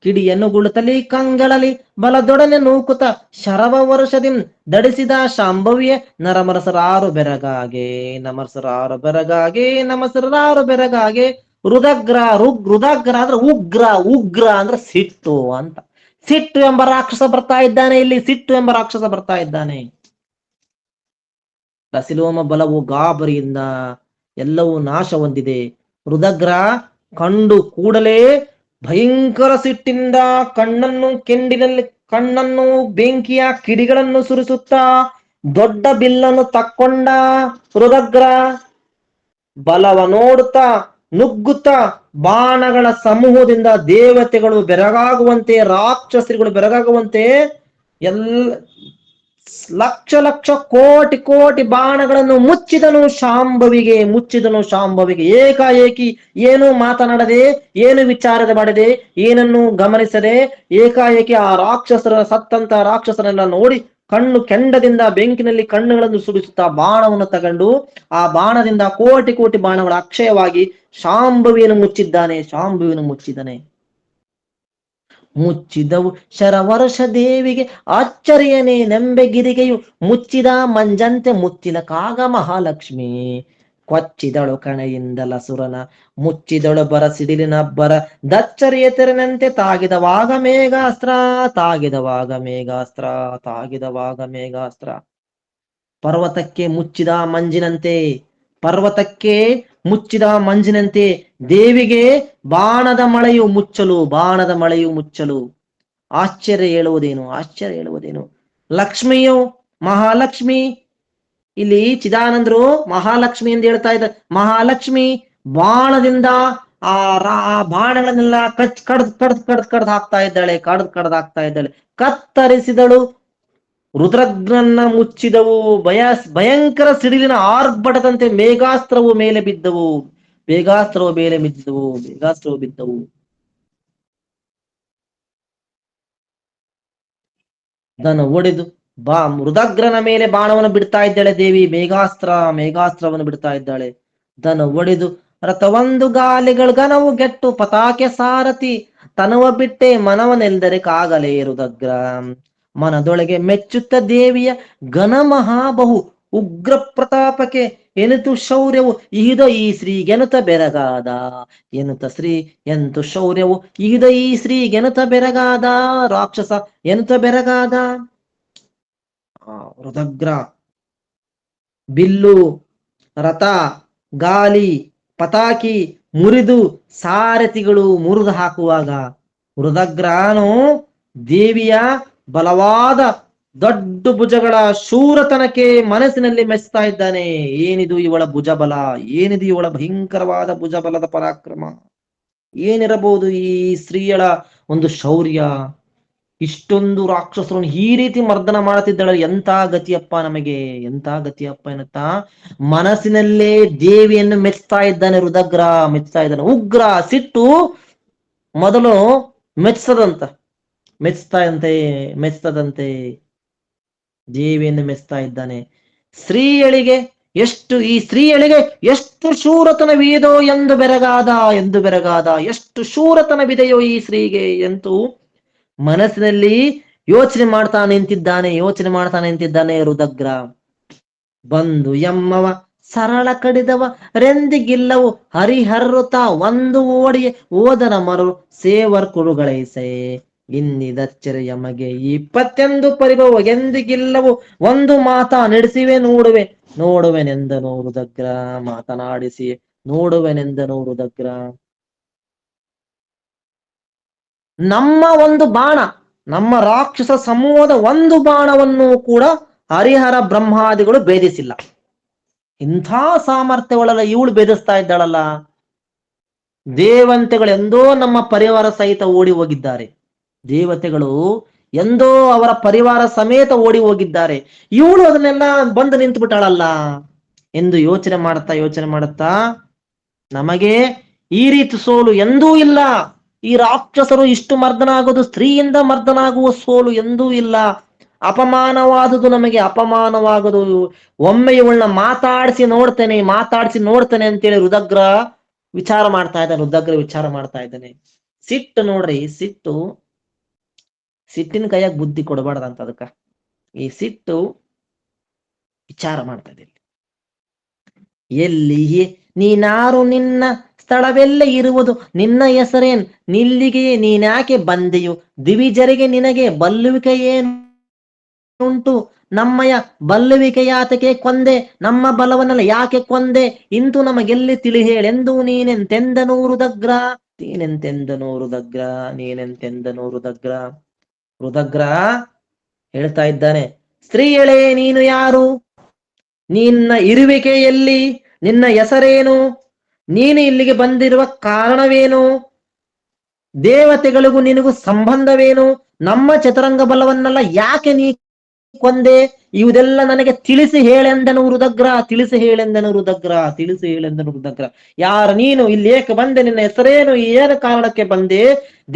ಕಿಡಿಯನ್ನು ಗುಳುತಲಿ ಕಂಗಳಲಿ ಬಲದೊಡನೆ ನೂಕುತ ಶರವ ವರುಷದಿಂ ದಡಿಸಿದ ಶಾಂಭವಿಯೇ ನರಮರಸರಾರು ಬೆರಗಾಗೆ ನಮಸರಾರು ಬೆರಗಾಗೆ ರುದಗ್ರ ಅಂದ್ರೆ ಉಗ್ರ ಅಂದ್ರೆ ಸಿಟ್ಟು ಅಂತ. ಸಿಟ್ಟು ಎಂಬ ರಾಕ್ಷಸ ಬರ್ತಾ ಇದ್ದಾನೆ ಇಲ್ಲಿ, ಸಿಟ್ಟು ಎಂಬ ರಾಕ್ಷಸ ಬರ್ತಾ ಇದ್ದಾನೆ. ರಸಿಲೋಮ ಬಲವು ಗಾಬರಿಯಿಂದ ಎಲ್ಲವೂ ನಾಶ ಹೊಂದಿದೆ. ರುದಗ್ರ ಕಂಡು ಕೂಡಲೇ ಭಯಂಕರ ಸಿಟ್ಟಿಂದ ಕಣ್ಣನ್ನು ಬೆಂಕಿಯ ಕಿಡಿಗಳನ್ನು ಸುರಿಸುತ್ತಾ ದೊಡ್ಡ ಬಿಲ್ಲನ್ನು ತಕ್ಕೊಂಡ ರುದಗ್ರ ಬಲವ ನೋಡುತ್ತಾ ನುಗ್ಗುತ್ತಾ ಬಾಣಗಳ ಸಮೂಹದಿಂದ ದೇವತೆಗಳು ಬೆರಗಾಗುವಂತೆ, ರಾಕ್ಷಸರಿಗಳು ಬೆರಗಾಗುವಂತೆ ಲಕ್ಷ ಕೋಟಿ ಬಾಣಗಳನ್ನು ಮುಚ್ಚಿದನು ಶಾಂಭವಿಗೆ. ಏಕಾಏಕಿ ಏನು ಮಾತನಾಡದೆ, ಏನು ವಿಚಾರದ ಮಾಡದೆ, ಏನನ್ನು ಗಮನಿಸದೆ ಏಕಾಏಕಿ ಆ ಸತ್ತಂತ ರಾಕ್ಷಸರೆಲ್ಲ ನೋಡಿ ಕಣ್ಣು ಕೆಂಡದಿಂದ ಬೆಂಕಿನಲ್ಲಿ ಕಣ್ಣುಗಳನ್ನು ಸುಡಿಸುತ್ತಾ ಬಾಣವನ್ನು ತಗೊಂಡು ಆ ಬಾಣದಿಂದ ಕೋಟಿ ಬಾಣಗಳು ಅಕ್ಷಯವಾಗಿ ಶಾಂಭವಿಯನ್ನು ಮುಚ್ಚಿದ್ದಾನೆ. ಮುಚ್ಚಿದವು ಶರವರ್ಷ ದೇವಿಗೆ ಆಶ್ಚರ್ಯನೇ ನೆಂಬೆಗಿರಿಗೆಯು ಮುಚ್ಚಿದ ಮಂಜಂತೆ ಮುಚ್ಚಿದ ಕಾಗ ಮಹಾಲಕ್ಷ್ಮಿ ಕೊಚ್ಚಿದಳು ಕಣೆಯಿಂದಲ ಸುರನ ಮುಚ್ಚಿದಳು ಬರ ಸಿಡಿಲಿನ ಬರ ದಚ್ಚರಿಯತೆರನಂತೆ ತಾಗಿದವಾಗ ಮೇಘಾಸ್ತ್ರ ಪರ್ವತಕ್ಕೆ ಮುಚ್ಚಿದ ಮಂಜಿನಂತೆ ದೇವಿಗೆ ಬಾಣದ ಮಳೆಯು ಮುಚ್ಚಲು ಆಶ್ಚರ್ಯ ಹೇಳುವುದೇನು. ಲಕ್ಷ್ಮಿಯು ಮಹಾಲಕ್ಷ್ಮಿ, ಇಲ್ಲಿ ಚಿದಾನಂದರು ಮಹಾಲಕ್ಷ್ಮಿ ಎಂದು ಹೇಳ್ತಾ ಇದ್ದಾರೆ. ಮಹಾಲಕ್ಷ್ಮಿ ಬಾಣದಿಂದ ಆ ಬಾಣಗಳನ್ನೆಲ್ಲ ಕಡ್ದು ಹಾಕ್ತಾ ಇದ್ದಾಳೆ. ಕತ್ತರಿಸಿದಳು. ರುದ್ರಗ್ರನ್ನ ಮುಚ್ಚಿದವು. ಭಯಂಕರ ಸಿಡಿಲಿನ ಆರ್ಭಟದಂತೆ ಮೇಘಾಸ್ತ್ರವು ಮೇಲೆ ಬಿದ್ದವು. ಅದನ್ನು ಒಡೆದು ರುದ್ರಗ್ರನ ಮೇಲೆ ಬಾಣವನ್ನು ಬಿಡ್ತಾ ಇದ್ದಾಳೆ ದೇವಿ. ಮೇಘಾಸ್ತ್ರವನ್ನು ಬಿಡ್ತಾ ಇದ್ದಾಳೆ. ದನ ಒಡೆದು ರಥವೊಂದು ಗಾಲಿಗಳು ಗನವು ಗೆಟ್ಟು ಪತಾಕೆ ಸಾರಥಿ ತನವ ಬಿಟ್ಟೆ ಮನವನೆಲ್ದರೆ ಕಾಗಲೇ ರುದ್ರಗ್ರ ಮನದೊಳಗೆ ಮೆಚ್ಚುತ್ತ ದೇವಿಯ ಘನ ಮಹಾಬಹು ಉಗ್ರ ಪ್ರತಾಪಕ್ಕೆ ಎನಿತು ಶೌರ್ಯವು ಇಹಿದ ಈ ಶ್ರೀಗೆನುತ ಬೆರಗಾದ ಶೌರ್ಯವು ಇಹಿದ ಈ ಶ್ರೀಗೆನುತ ಬೆರಗಾದ ರಾಕ್ಷಸ ಎನುತ ಬೆರಗಾದ. ರುದ್ರಗ್ರ ಬಿಲ್ಲು, ರಥ, ಗಾಲಿ, ಪತಾಕಿ ಮುರಿದು ಸಾರಥಿಗಳು ಮುರಿದು ಹಾಕುವಾಗ ರುದ್ರಗ್ರನು ದೇವಿಯ ಬಲವಾದ ದೊಡ್ಡ ಭುಜಗಳ ಶೂರತನಕ್ಕೆ ಮನಸ್ಸಿನಲ್ಲಿ ಮೆಚ್ತಾ ಇದ್ದಾನೆ. ಏನಿದು ಇವಳ ಭುಜಬಲ, ಏನಿದು ಇವಳ ಭಯಂಕರವಾದ ಭುಜಬಲದ ಪರಾಕ್ರಮ, ಏನಿರಬಹುದು ಈ ಸ್ತ್ರೀಯಳ ಒಂದು ಶೌರ್ಯ. ಇಷ್ಟೊಂದು ರಾಕ್ಷಸರನ್ನು ಈ ರೀತಿ ಮರ್ದನ ಮಾಡುತ್ತಿದ್ದಾಳೆ. ಎಂತ ಗತಿಯಪ್ಪ ನಮಗೆ, ಎಂತ ಗತಿಯಪ್ಪ ಎನ್ನುತ್ತಾ ಮನಸ್ಸಿನಲ್ಲೇ ದೇವಿಯನ್ನು ಮೆಚ್ತಾ ಇದ್ದಾನೆ ರುದ್ರಗ್ರ. ಉಗ್ರ ಸಿಟ್ಟು ಮೊದಲು ಮೆಚ್ಚದಂತೆ ದೇವಿಯನ್ನು ಮೆಚ್ತಾ ಇದ್ದಾನೆ. ಈ ಸ್ತ್ರೀಯಳಿಗೆ ಎಷ್ಟು ಶೂರತನವಿದೆಯೋ ಎಂದು ಬೆರಗಾದ ಎಷ್ಟು ಶೂರತನವಿದೆಯೋ ಈ ಸ್ತ್ರೀಗೆ ಎಂತೂ ಮನಸ್ಸಿನಲ್ಲಿ ಯೋಚನೆ ಮಾಡ್ತಾ ನಿಂತಿದ್ದಾನೆ ರುದ್ರಗ್ರ. ಬಂದು ಎಮ್ಮವ ಸರಳ ಕಡಿದವ ರೆಂದಿಗಿಲ್ಲವು ಹರಿಹರ್ರುತ ಒಂದು ಓಡಿಯೆ ಓದನ ಮರು ಸೇವರ್ ಕುರುಗಳೈಸೆ ಇನ್ನಿದಚ್ಚರ ಯಮಗೆ 21 ಪರಿಭವ ಎಂದಿಗಿಲ್ಲವು ಒಂದು ಮಾತ ನಡೆಸಿವೆ ನೋಡುವೆನೆಂದನು ರುದ್ರಗ್ರ. ಮಾತನಾಡಿಸಿ ನೋಡುವೆನೆಂದನು ರುದ್ರಗ್ರ. ನಮ್ಮ ಒಂದು ಬಾಣ, ನಮ್ಮ ರಾಕ್ಷಸ ಸಮೂಹದ ಒಂದು ಬಾಣವನ್ನು ಕೂಡ ಹರಿಹರ ಬ್ರಹ್ಮಾದಿಗಳು ಭೇದಿಸಿಲ್ಲ. ಇಂಥ ಸಾಮರ್ಥ್ಯವಳೆಲ್ಲ ಇವಳು ಭೇದಿಸ್ತಾ ಇದ್ದಾಳಲ್ಲ. ದೇವಂತೆಗಳು ಎಂದೋ ನಮ್ಮ ಪರಿವಾರ ಸಹಿತ ಓಡಿ ಹೋಗಿದ್ದಾರೆ. ದೇವತೆಗಳು ಎಂದೋ ಅವರ ಪರಿವಾರ ಸಮೇತ ಓಡಿ ಹೋಗಿದ್ದಾರೆ. ಇವಳು ಅದನ್ನೆಲ್ಲ ಬಂದು ನಿಂತು ಬಿಟ್ಟಾಳಲ್ಲ ಎಂದು ಯೋಚನೆ ಮಾಡುತ್ತಾ ನಮಗೆ ಈ ರೀತಿ ಸೋಲು ಎಂದೂ ಇಲ್ಲ. ಈ ರಾಕ್ಷಸರು ಇಷ್ಟು ಮರ್ದನ ಆಗೋದು, ಸ್ತ್ರೀಯಿಂದ ಮರ್ದನ ಆಗುವ ಸೋಲು ಎಂದೂ ಇಲ್ಲ. ಅಪಮಾನವಾದುದು, ನಮಗೆ ಅಪಮಾನವಾಗೋದು. ಒಮ್ಮೆ ಇವಳನ್ನ ಮಾತಾಡಿಸಿ ನೋಡ್ತೇನೆ ಅಂತೇಳಿ ರುದ್ರಗ್ರ ವಿಚಾರ ಮಾಡ್ತಾ ಇದ್ದಾನೆ. ಸಿಟ್ಟು ನೋಡ್ರಿ, ಸಿಟ್ಟಿನ ಕೈಯಾಗ ಬುದ್ಧಿ ಕೊಡಬಾರ್ದಂತ. ಅದಕ್ಕ ಈ ಸಿಟ್ಟು ವಿಚಾರ ಮಾಡ್ತಾ ಇದ್ದೀನಿ. ಎಲ್ಲಿ ನೀನಾರು, ನಿನ್ನ ಸ್ಥಳವೆಲ್ಲ ಇರುವುದು, ನಿನ್ನ ಹೆಸರೇನ್, ನಿಲ್ಲಿಗೆ ನೀನ್ಯಾಕೆ ಬಂದೆಯು, ದಿವಿಜರಿಗೆ ನಿನಗೆ ಬಲ್ಲುವಿಕೆ ಏನುಂಟು, ನಮ್ಮಯ ಬಲ್ಲುವಿಕೆಯಾತಕ್ಕೆ ಕೊಂದೆ, ನಮ್ಮ ಬಲವನ್ನೆಲ್ಲ ಯಾಕೆ ಕೊಂದೆ, ಇಂತು ನಮಗೆಲ್ಲಿ ತಿಳಿ ಹೇಳೆಂದು ನೀನೆಂತೆಂದನು ರುದ್ರಗ್ರ. ರುದ್ರಗ್ರ ಹೇಳ್ತಾ ಇದ್ದಾನೆ, ಸ್ತ್ರೀಯಳೇ ನೀನು ಯಾರು, ನಿನ್ನ ಇರುವಿಕೆಯಲ್ಲಿ, ನಿನ್ನ ಹೆಸರೇನು, ನೀನು ಇಲ್ಲಿಗೆ ಬಂದಿರುವ ಕಾರಣವೇನು, ದೇವತೆಗಳಿಗೂ ನಿನಗೂ ಸಂಬಂಧವೇನು, ನಮ್ಮ ಚತುರಂಗ ಬಲವನ್ನೆಲ್ಲ ಯಾಕೆ ನೀ ಕೊಂದೆ, ಇವುದೆಲ್ಲ ನನಗೆ ತಿಳಿಸಿ ಹೇಳೆಂದನು ರುದ್ರಗ್ರ. ಯಾರು ನೀನು, ಇಲ್ಲಿ ಏಕೆ ಬಂದೆ, ನಿನ್ನ ಹೆಸರೇನು, ಏನು ಕಾರಣಕ್ಕೆ ಬಂದೆ,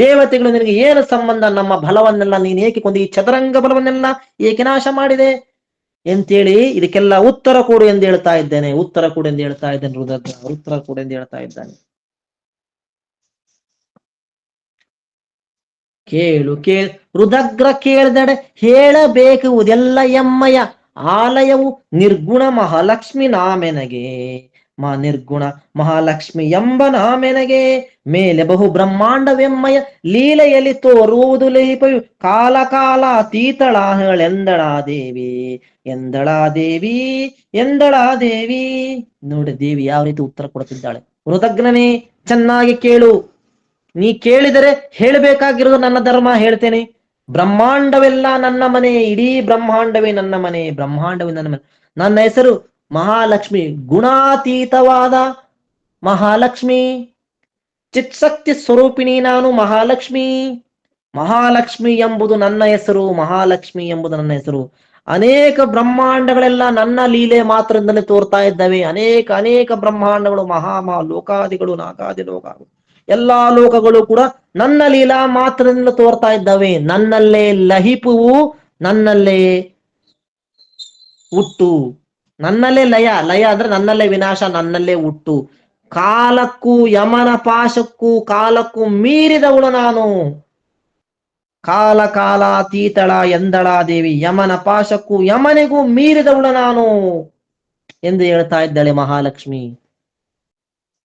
ದೇವತೆಗಳು ನಿನಗೆ ಏನು ಸಂಬಂಧ, ನಮ್ಮ ಬಲವನ್ನೆಲ್ಲ ನೀನು ಏಕೆ ಕೊಂದೆ, ಈ ಚತುರಂಗ ಬಲವನ್ನೆಲ್ಲ ಏಕೆ ನಾಶ ಮಾಡಿದೆ ಎಂತೇಳಿ ಇದಕ್ಕೆಲ್ಲ ಉತ್ತರ ಕೊಡು ಎಂದು ಹೇಳ್ತಾ ಇದ್ದೇನೆ. ರುದ್ರಗ್ರ ಕೇಳು ರುದ್ರಗ್ರ ಕೇಳಿದಡೆ ಹೇಳಬೇಕು ಇದೆಲ್ಲ ಎಮ್ಮಯ ಆಲಯವು ನಿರ್ಗುಣ ಮಹಾಲಕ್ಷ್ಮಿ ನಾಮೆನಗೆ, ನಿರ್ಗುಣ ಮಹಾಲಕ್ಷ್ಮಿ ಎಂಬ ನಾಮೆನಗೆ, ಮೇಲೆ ಬಹು ಬ್ರಹ್ಮಾಂಡವೆಮ್ಮಯ ಲೀಲೆಯಲ್ಲಿ ತೋರುವುದು ಲೇಪಯು, ಕಾಲ ಅತೀತಳಾಹಳೆಂದಳಾ ದೇವಿ. ನೋಡಿ ದೇವಿ ಯಾವ ರೀತಿ ಉತ್ತರ ಕೊಡ್ತಿದ್ದಾಳೆ. ರುದ್ರಗ್ರನೇ ಚೆನ್ನಾಗಿ ಕೇಳು, ನೀ ಕೇಳಿದರೆ ಹೇಳಬೇಕಾಗಿರೋದು ನನ್ನ ಧರ್ಮ ಹೇಳ್ತೇನೆ. ಬ್ರಹ್ಮಾಂಡವೆಲ್ಲ ನನ್ನ ಮನೆ, ಇಡೀ ಬ್ರಹ್ಮಾಂಡವೇ ನನ್ನ ಮನೆ. ನನ್ನ ಹೆಸರು ಮಹಾಲಕ್ಷ್ಮಿ, ಗುಣಾತೀತವಾದ ಮಹಾಲಕ್ಷ್ಮಿ, ಚಿತ್ಶಕ್ತಿ ಸ್ವರೂಪಿಣಿ ನಾನು ಮಹಾಲಕ್ಷ್ಮಿ ಎಂಬುದು ನನ್ನ ಹೆಸರು. ಅನೇಕ ಬ್ರಹ್ಮಾಂಡಗಳೆಲ್ಲ ನನ್ನ ಲೀಲೆ ಮಾತ್ರದಿಂದಲೇ ತೋರ್ತಾ ಇದ್ದಾವೆ. ಅನೇಕ ಬ್ರಹ್ಮಾಂಡಗಳು, ಮಹಾ ಲೋಕಾದಿಗಳು, ನಾಗಾದಿ ಲೋಕಗಳು, ಎಲ್ಲಾ ಲೋಕಗಳು ಕೂಡ ನನ್ನ ಲೀಲಾ ಮಾತ್ರದಿಂದ ತೋರ್ತಾ ಇದ್ದಾವೆ. ನನ್ನಲ್ಲೇ ಲಹಿಪುವು, ನನ್ನಲ್ಲೇ ಹುಟ್ಟು, ನನ್ನಲ್ಲೇ ಲಯ ಅಂದ್ರೆ ನನ್ನಲ್ಲೇ ವಿನಾಶ, ನನ್ನಲ್ಲೇ ಹುಟ್ಟು. ಕಾಲಕ್ಕೂ ಯಮನ ಪಾಶಕ್ಕೂ ಕಾಲಕ್ಕೂ ಮೀರಿದವಳು ನಾನು. ಕಾಲಾತೀತಳ ಎಂದಳಾ ದೇವಿ, ಯಮನ ಪಾಶಕ್ಕೂ ಯಮನಿಗೂ ಮೀರಿದವಳು ನಾನು ಎಂದು ಹೇಳ್ತಾ ಇದ್ದಾಳೆ ಮಹಾಲಕ್ಷ್ಮಿ.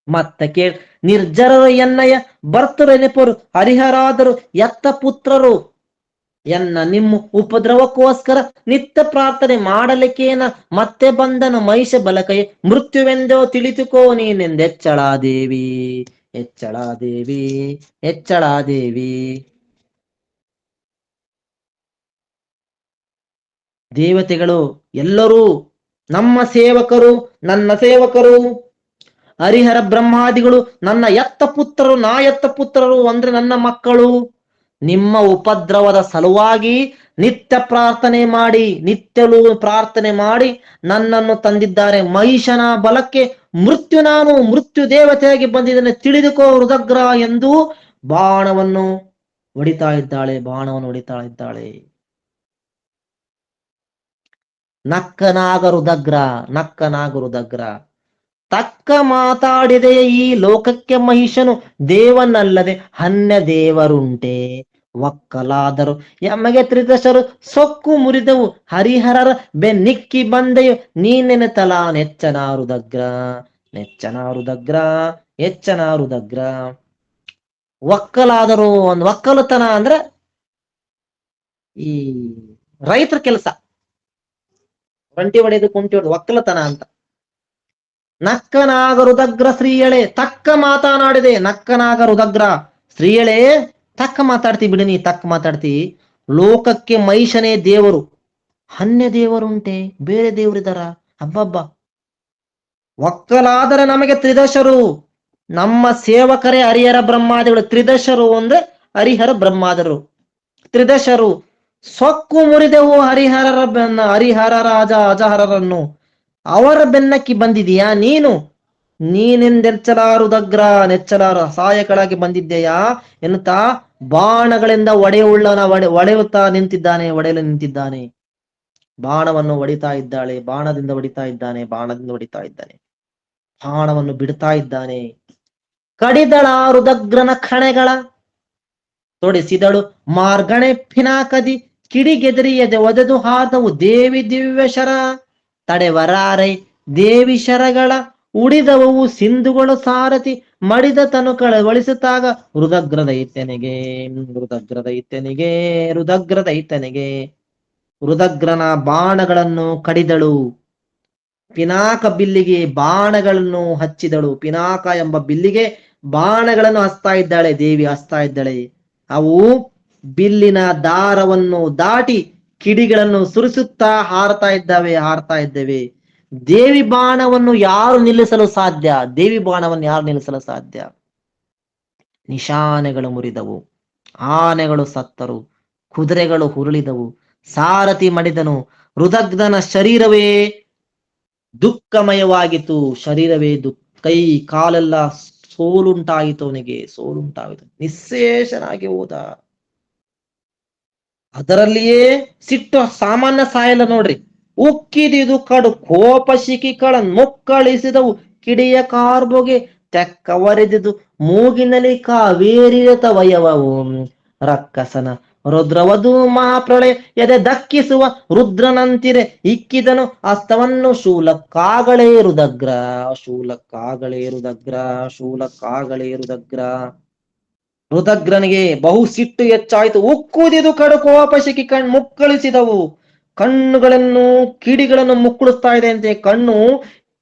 ಮತ್ತೆ ನಿರ್ಜರರು ಎನ್ನಯ ಬರ್ತರು ನೆಪರು, ಹರಿಹರಾದರು ಎತ್ತ ಪುತ್ರರು ಎನ್ನ ನಿಮ್ಮ ಉಪದ್ರವಕ್ಕೋಸ್ಕರ ನಿತ್ಯ ಪ್ರಾರ್ಥನೆ ಮಾಡಲಿಕ್ಕೇನ ಮತ್ತೆ ಬಂದನು ಮಹಿಷ ಬಲಕೈ, ಮೃತ್ಯುವೆಂದೋ ತಿಳಿದುಕೋ ನೀನೆಂದೆಚ್ಚಳಾ ದೇವಿ. ದೇವತೆಗಳು ಎಲ್ಲರೂ ನಮ್ಮ ಸೇವಕರು, ನನ್ನ ಸೇವಕರು, ಹರಿಹರ ಬ್ರಹ್ಮಾದಿಗಳು ನನ್ನ ಎತ್ತ ಪುತ್ರರು, ನಾ ಎತ್ತ ಪುತ್ರರು ಅಂದ್ರೆ ನನ್ನ ಮಕ್ಕಳು. ನಿಮ್ಮ ಉಪದ್ರವದ ಸಲುವಾಗಿ ನಿತ್ಯಲೂ ಪ್ರಾರ್ಥನೆ ಮಾಡಿ ನನ್ನನ್ನು ತಂದಿದ್ದಾರೆ. ಮಹಿಷನ ಬಲಕ್ಕೆ ಮೃತ್ಯು ದೇವತೆಯಾಗಿ ಬಂದಿದ್ದೇನೆ, ತಿಳಿದುಕೋ ರುದ್ರಗ್ರ ಎಂದು ಬಾಣವನ್ನು ಹೊಡಿತಾ ಇದ್ದಾಳೆ. ನಕ್ಕನಾಗ ರುದ್ರಗ್ರ ತಕ್ಕ ಮಾತಾಡಿದೆಯ ಈ ಲೋಕಕ್ಕೆ ಮಹಿಷನು, ದೇವನಲ್ಲದೆ ಅನ್ಯ ದೇವರುಂಟೆ, ಒಕ್ಕಲಾದರು ಎಮಗೆ ತ್ರಿದಶರು ಸೊಕ್ಕು ಮುರಿದವು, ಹರಿಹರರ ಬೆನ್ನಿಕ್ಕಿ ಬಂದೆಯು ನೀನೆನೆತಲ ನೆಚ್ಚನ ರುದ್ರಗ್ರ. ಒಕ್ಕಲಾದರು, ಒಂದು ಒಕ್ಕಲುತನ ಅಂದ್ರೆ ಈ ರೈತರ ಕೆಲಸ, ರಂಟಿ ಹೊಡೆದು ಕುಂಟಿ ಹೊಡೆದು ಒಕ್ಕಲತನ ಅಂತ. ನಕ್ಕನಾಗ ರುದ್ರಗ್ರ ಸ್ತ್ರೀಯಳೆ ತಕ್ಕ ಮಾತನಾಡಿದೆ, ನಕ್ಕನಾಗ ರುದ್ರಗ್ರ ಸ್ತ್ರೀಯಳೆ ತಕ್ಕ ಮಾತಾಡ್ತಿ ಬಿಡಿ, ನೀ ತಕ್ಕ ಮಾತಾಡ್ತಿ. ಲೋಕಕ್ಕೆ ಮಹಿಷನೇ ದೇವರು, ಅನ್ಯ ದೇವರುಂಟೆ, ಬೇರೆ ದೇವರಿದಾರ? ಹಬ್ಬ, ಒಕ್ಕಲಾದರೆ ನಮಗೆ ತ್ರಿದಶರು, ನಮ್ಮ ಸೇವಕರೇ ಹರಿಹರ ಬ್ರಹ್ಮಾದಿಗಳು. ತ್ರಿದಶರು ಅಂದ್ರೆ ಹರಿಹರ ಬ್ರಹ್ಮಾದರು. ತ್ರಿದಶರು ಸೊಕ್ಕು ಮುರಿದೆವು ಹರಿಹರ ರಾಜ ಅಜಹರರನ್ನು. ಅವರ ಬೆನ್ನಕ್ಕಿ ಬಂದಿದೀಯಾ ನೀನು? ನೀನೆಂದೆಚ್ಚಲಾರುದಗ್ರ, ನೆಚ್ಚಲಾರ ಸಹಾಯಕಳಾಗಿ ಬಂದಿದ್ದೆಯಾ ಎನ್ನುತ್ತಾ ಬಾಣಗಳಿಂದ ಒಡೆಯುತ್ತಾ ನಿಂತಿದ್ದಾನೆ, ಒಡೆಯಲು ನಿಂತಿದ್ದಾನೆ. ಬಾಣವನ್ನು ಹೊಡಿತಾ ಇದ್ದಾಳೆ, ಬಾಣದಿಂದ ಹೊಡಿತಾ ಇದ್ದಾನೆ, ಬಾಣದಿಂದ ಹೊಡಿತಾ ಇದ್ದಾನೆ, ಬಾಣವನ್ನು ಬಿಡ್ತಾ ಇದ್ದಾನೆ. ಕಡಿದಳ ರುದಗ್ರನ ಖಣೆಗಳ ತೊಡಿಸಿದಳು ಮಾರ್ಗಣೆ ಪಿನಾಕದಿ, ಕಿಡಿಗೆದರಿಯದೆ ಒದೆದು ಹಾದವು ದೇವಿ ದಿವ್ಯ ಶರ. ತಡೆವರಾರೈ ದೇವಿ ಶರಗಳ ಉಡಿದವು ಸಿಂಧುಗಳು ಸಾರಥಿ, ಮಡಿದ ತನು ಕಳವಳಿಸುತ್ತಾಗ ರುದಗ್ರದೈತ್ಯನಿಗೆ, ರುದಗ್ರದೈತ್ಯನಿಗೆ, ರುದಗ್ರದೈತ್ಯನಿಗೆ. ರುದಗ್ರನ ಬಾಣಗಳನ್ನು ಕಡಿದಳು, ಪಿನಾಕ ಬಿಲ್ಲಿಗೆ ಬಾಣಗಳನ್ನು ಹಚ್ಚಿದಳು. ಪಿನಾಕ ಎಂಬ ಬಿಲ್ಲಿಗೆ ಬಾಣಗಳನ್ನು ಹಚ್ತಾ ಇದ್ದಾಳೆ ದೇವಿ, ಹಚ್ತಾ ಇದ್ದಾಳೆ. ಅವು ಬಿಲ್ಲಿನ ದಾರವನ್ನು ದಾಟಿ ಕಿಡಿಗಳನ್ನು ಸುರಿಸುತ್ತಾ ಹಾರ್ತಾ ಇದ್ದೇವೆ. ದೇವಿ ಬಾಣವನ್ನು ಯಾರು ನಿಲ್ಲಿಸಲು ಸಾಧ್ಯ? ದೇವಿ ಬಾಣವನ್ನು ಯಾರು ನಿಲ್ಲಿಸಲು ಸಾಧ್ಯ? ನಿಶಾನೆಗಳು ಮುರಿದವು, ಆನೆಗಳು ಸತ್ತರು, ಕುದುರೆಗಳು ಹುರುಳಿದವು, ಸಾರಥಿ ಮಡಿದನು. ರುದಗ್ಧನ ಶರೀರವೇ ದುಃಖಮಯವಾಗಿತ್ತು, ಶರೀರವೇ ಕೈ ಕಾಲೆಲ್ಲ ಸೋಲುಂಟಾಯಿತು, ಅವನಿಗೆ ಸೋಲುಂಟಾಯಿತು, ನಿಶೇಷನಾಗಿ ಹೋದ. ಅದರಲ್ಲಿಯೇ ಸಿಟ್ಟು, ಸಾಮಾನ್ಯ ಸಾಯಲ್ಲ ನೋಡ್ರಿ. ಉಕ್ಕಿದಿದು ಕಡು ಕೋಪ ಶಿಖಿಗಳ ಮುಕ್ಕಳಿಸಿದವು, ಕಿಡಿಯ ಕಾರ್ಬೊಗೆ ತೆಕ್ಕವರೆದಿದು ಮೂಗಿನಲ್ಲಿ ಕಾವೇರಿಯತ ವಯವವು. ರಕ್ಕಸನ ರುದ್ರವಧೂ ಮಹಾಪ್ರಳಯ ಎದೆ ದಕ್ಕಿಸುವ ರುದ್ರನಂತಿರೆ ಇಕ್ಕಿದನು ಹಸ್ತವನ್ನು ಶೂಲಕ್ಕಾಗಳೇ ರುದಗ್ರ, ಶೂಲಕ್ಕಾಗಳೇ ರುದಗ್ರ, ಶೂಲಕ್ಕಾಗಳೇ ರುದಗ್ರ. ರುದಗ್ರನಿಗೆ ಬಹು ಸಿಟ್ಟು ಹೆಚ್ಚಾಯಿತು. ಉಕ್ಕುದಿದು ಕಡು ಕೋಪ ಶಿಖಿ ಮುಕ್ಕಳಿಸಿದವು, ಕಣ್ಣುಗಳನ್ನು ಕಿಡಿಗಳನ್ನು ಮುಕ್ಕಳಿಸ್ತಾ ಇದೆ ಅಂತೆ, ಕಣ್ಣು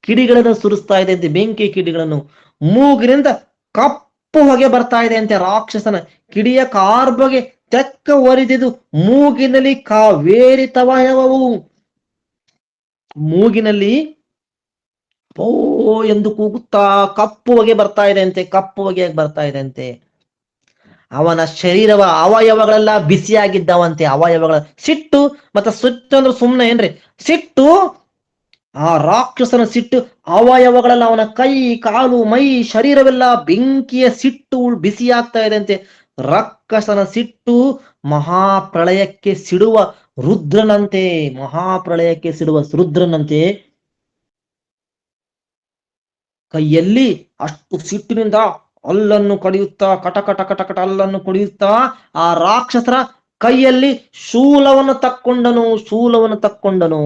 ಕಿಡಿಗಳನ್ನು ಸುರಿಸ್ತಾ ಇದೆ ಅಂತೆ, ಬೆಂಕಿ ಕಿಡಿಗಳನ್ನು. ಮೂಗಿನಿಂದ ಕಪ್ಪು ಹೊಗೆ ಬರ್ತಾ ಇದೆ ಅಂತೆ ರಾಕ್ಷಸನ. ಕಿಡಿಯ ಕಾರ್ಬೊಗೆ ತೆಕ್ಕ ಒರಿದಿದು ಮೂಗಿನಲ್ಲಿ ಕಾವೇರಿ ತವಯವವು. ಮೂಗಿನಲ್ಲಿ ಓ ಎಂದು ಕೂಗುತ್ತಾ ಕಪ್ಪು ಹೊಗೆ ಬರ್ತಾ ಇದೆ ಅಂತೆ, ಕಪ್ಪು ಹೊಗೆ ಬರ್ತಾ ಇದೆ ಅಂತೆ. ಅವನ ಶರೀರವ ಅವಯವಗಳೆಲ್ಲ ಬಿಸಿಯಾಗಿದ್ದಾವಂತೆ, ಅವಯವಗಳ. ಸಿಟ್ಟು ಮತ್ತೆ ಸಿಟ್ಟು ಅಂದ್ರೆ ಸುಮ್ಮನೆ ಏನ್ರಿ? ಸಿಟ್ಟು, ಆ ರಾಕ್ಷಸನ ಸಿಟ್ಟು, ಅವಯವಗಳೆಲ್ಲ, ಅವನ ಕೈ ಕಾಲು ಮೈ ಶರೀರವೆಲ್ಲ ಬೆಂಕಿಯ ಸಿಟ್ಟು ಬಿಸಿಯಾಗ್ತಾ ಇದೆ ಅಂತೆ. ರಾಕ್ಷಸನ ಸಿಟ್ಟು ಮಹಾಪ್ರಳಯಕ್ಕೆ ಸಿಡುವ ರುದ್ರನಂತೆ, ಮಹಾಪ್ರಳಯಕ್ಕೆ ಸಿಡುವ ರುದ್ರನಂತೆ. ಕೈಯಲ್ಲಿ ಅಷ್ಟು ಸಿಟ್ಟಿನಿಂದ ಅಲ್ಲನ್ನು ಕಡಿಯುತ್ತಾ, ಕಟಕಟ ಕಟಕಟ ಅಲ್ಲನ್ನು ಕಡಿಯುತ್ತಾ ಆ ರಾಕ್ಷಸರ ಕೈಯಲ್ಲಿ ಶೂಲವನ್ನು ತಕ್ಕೊಂಡನು.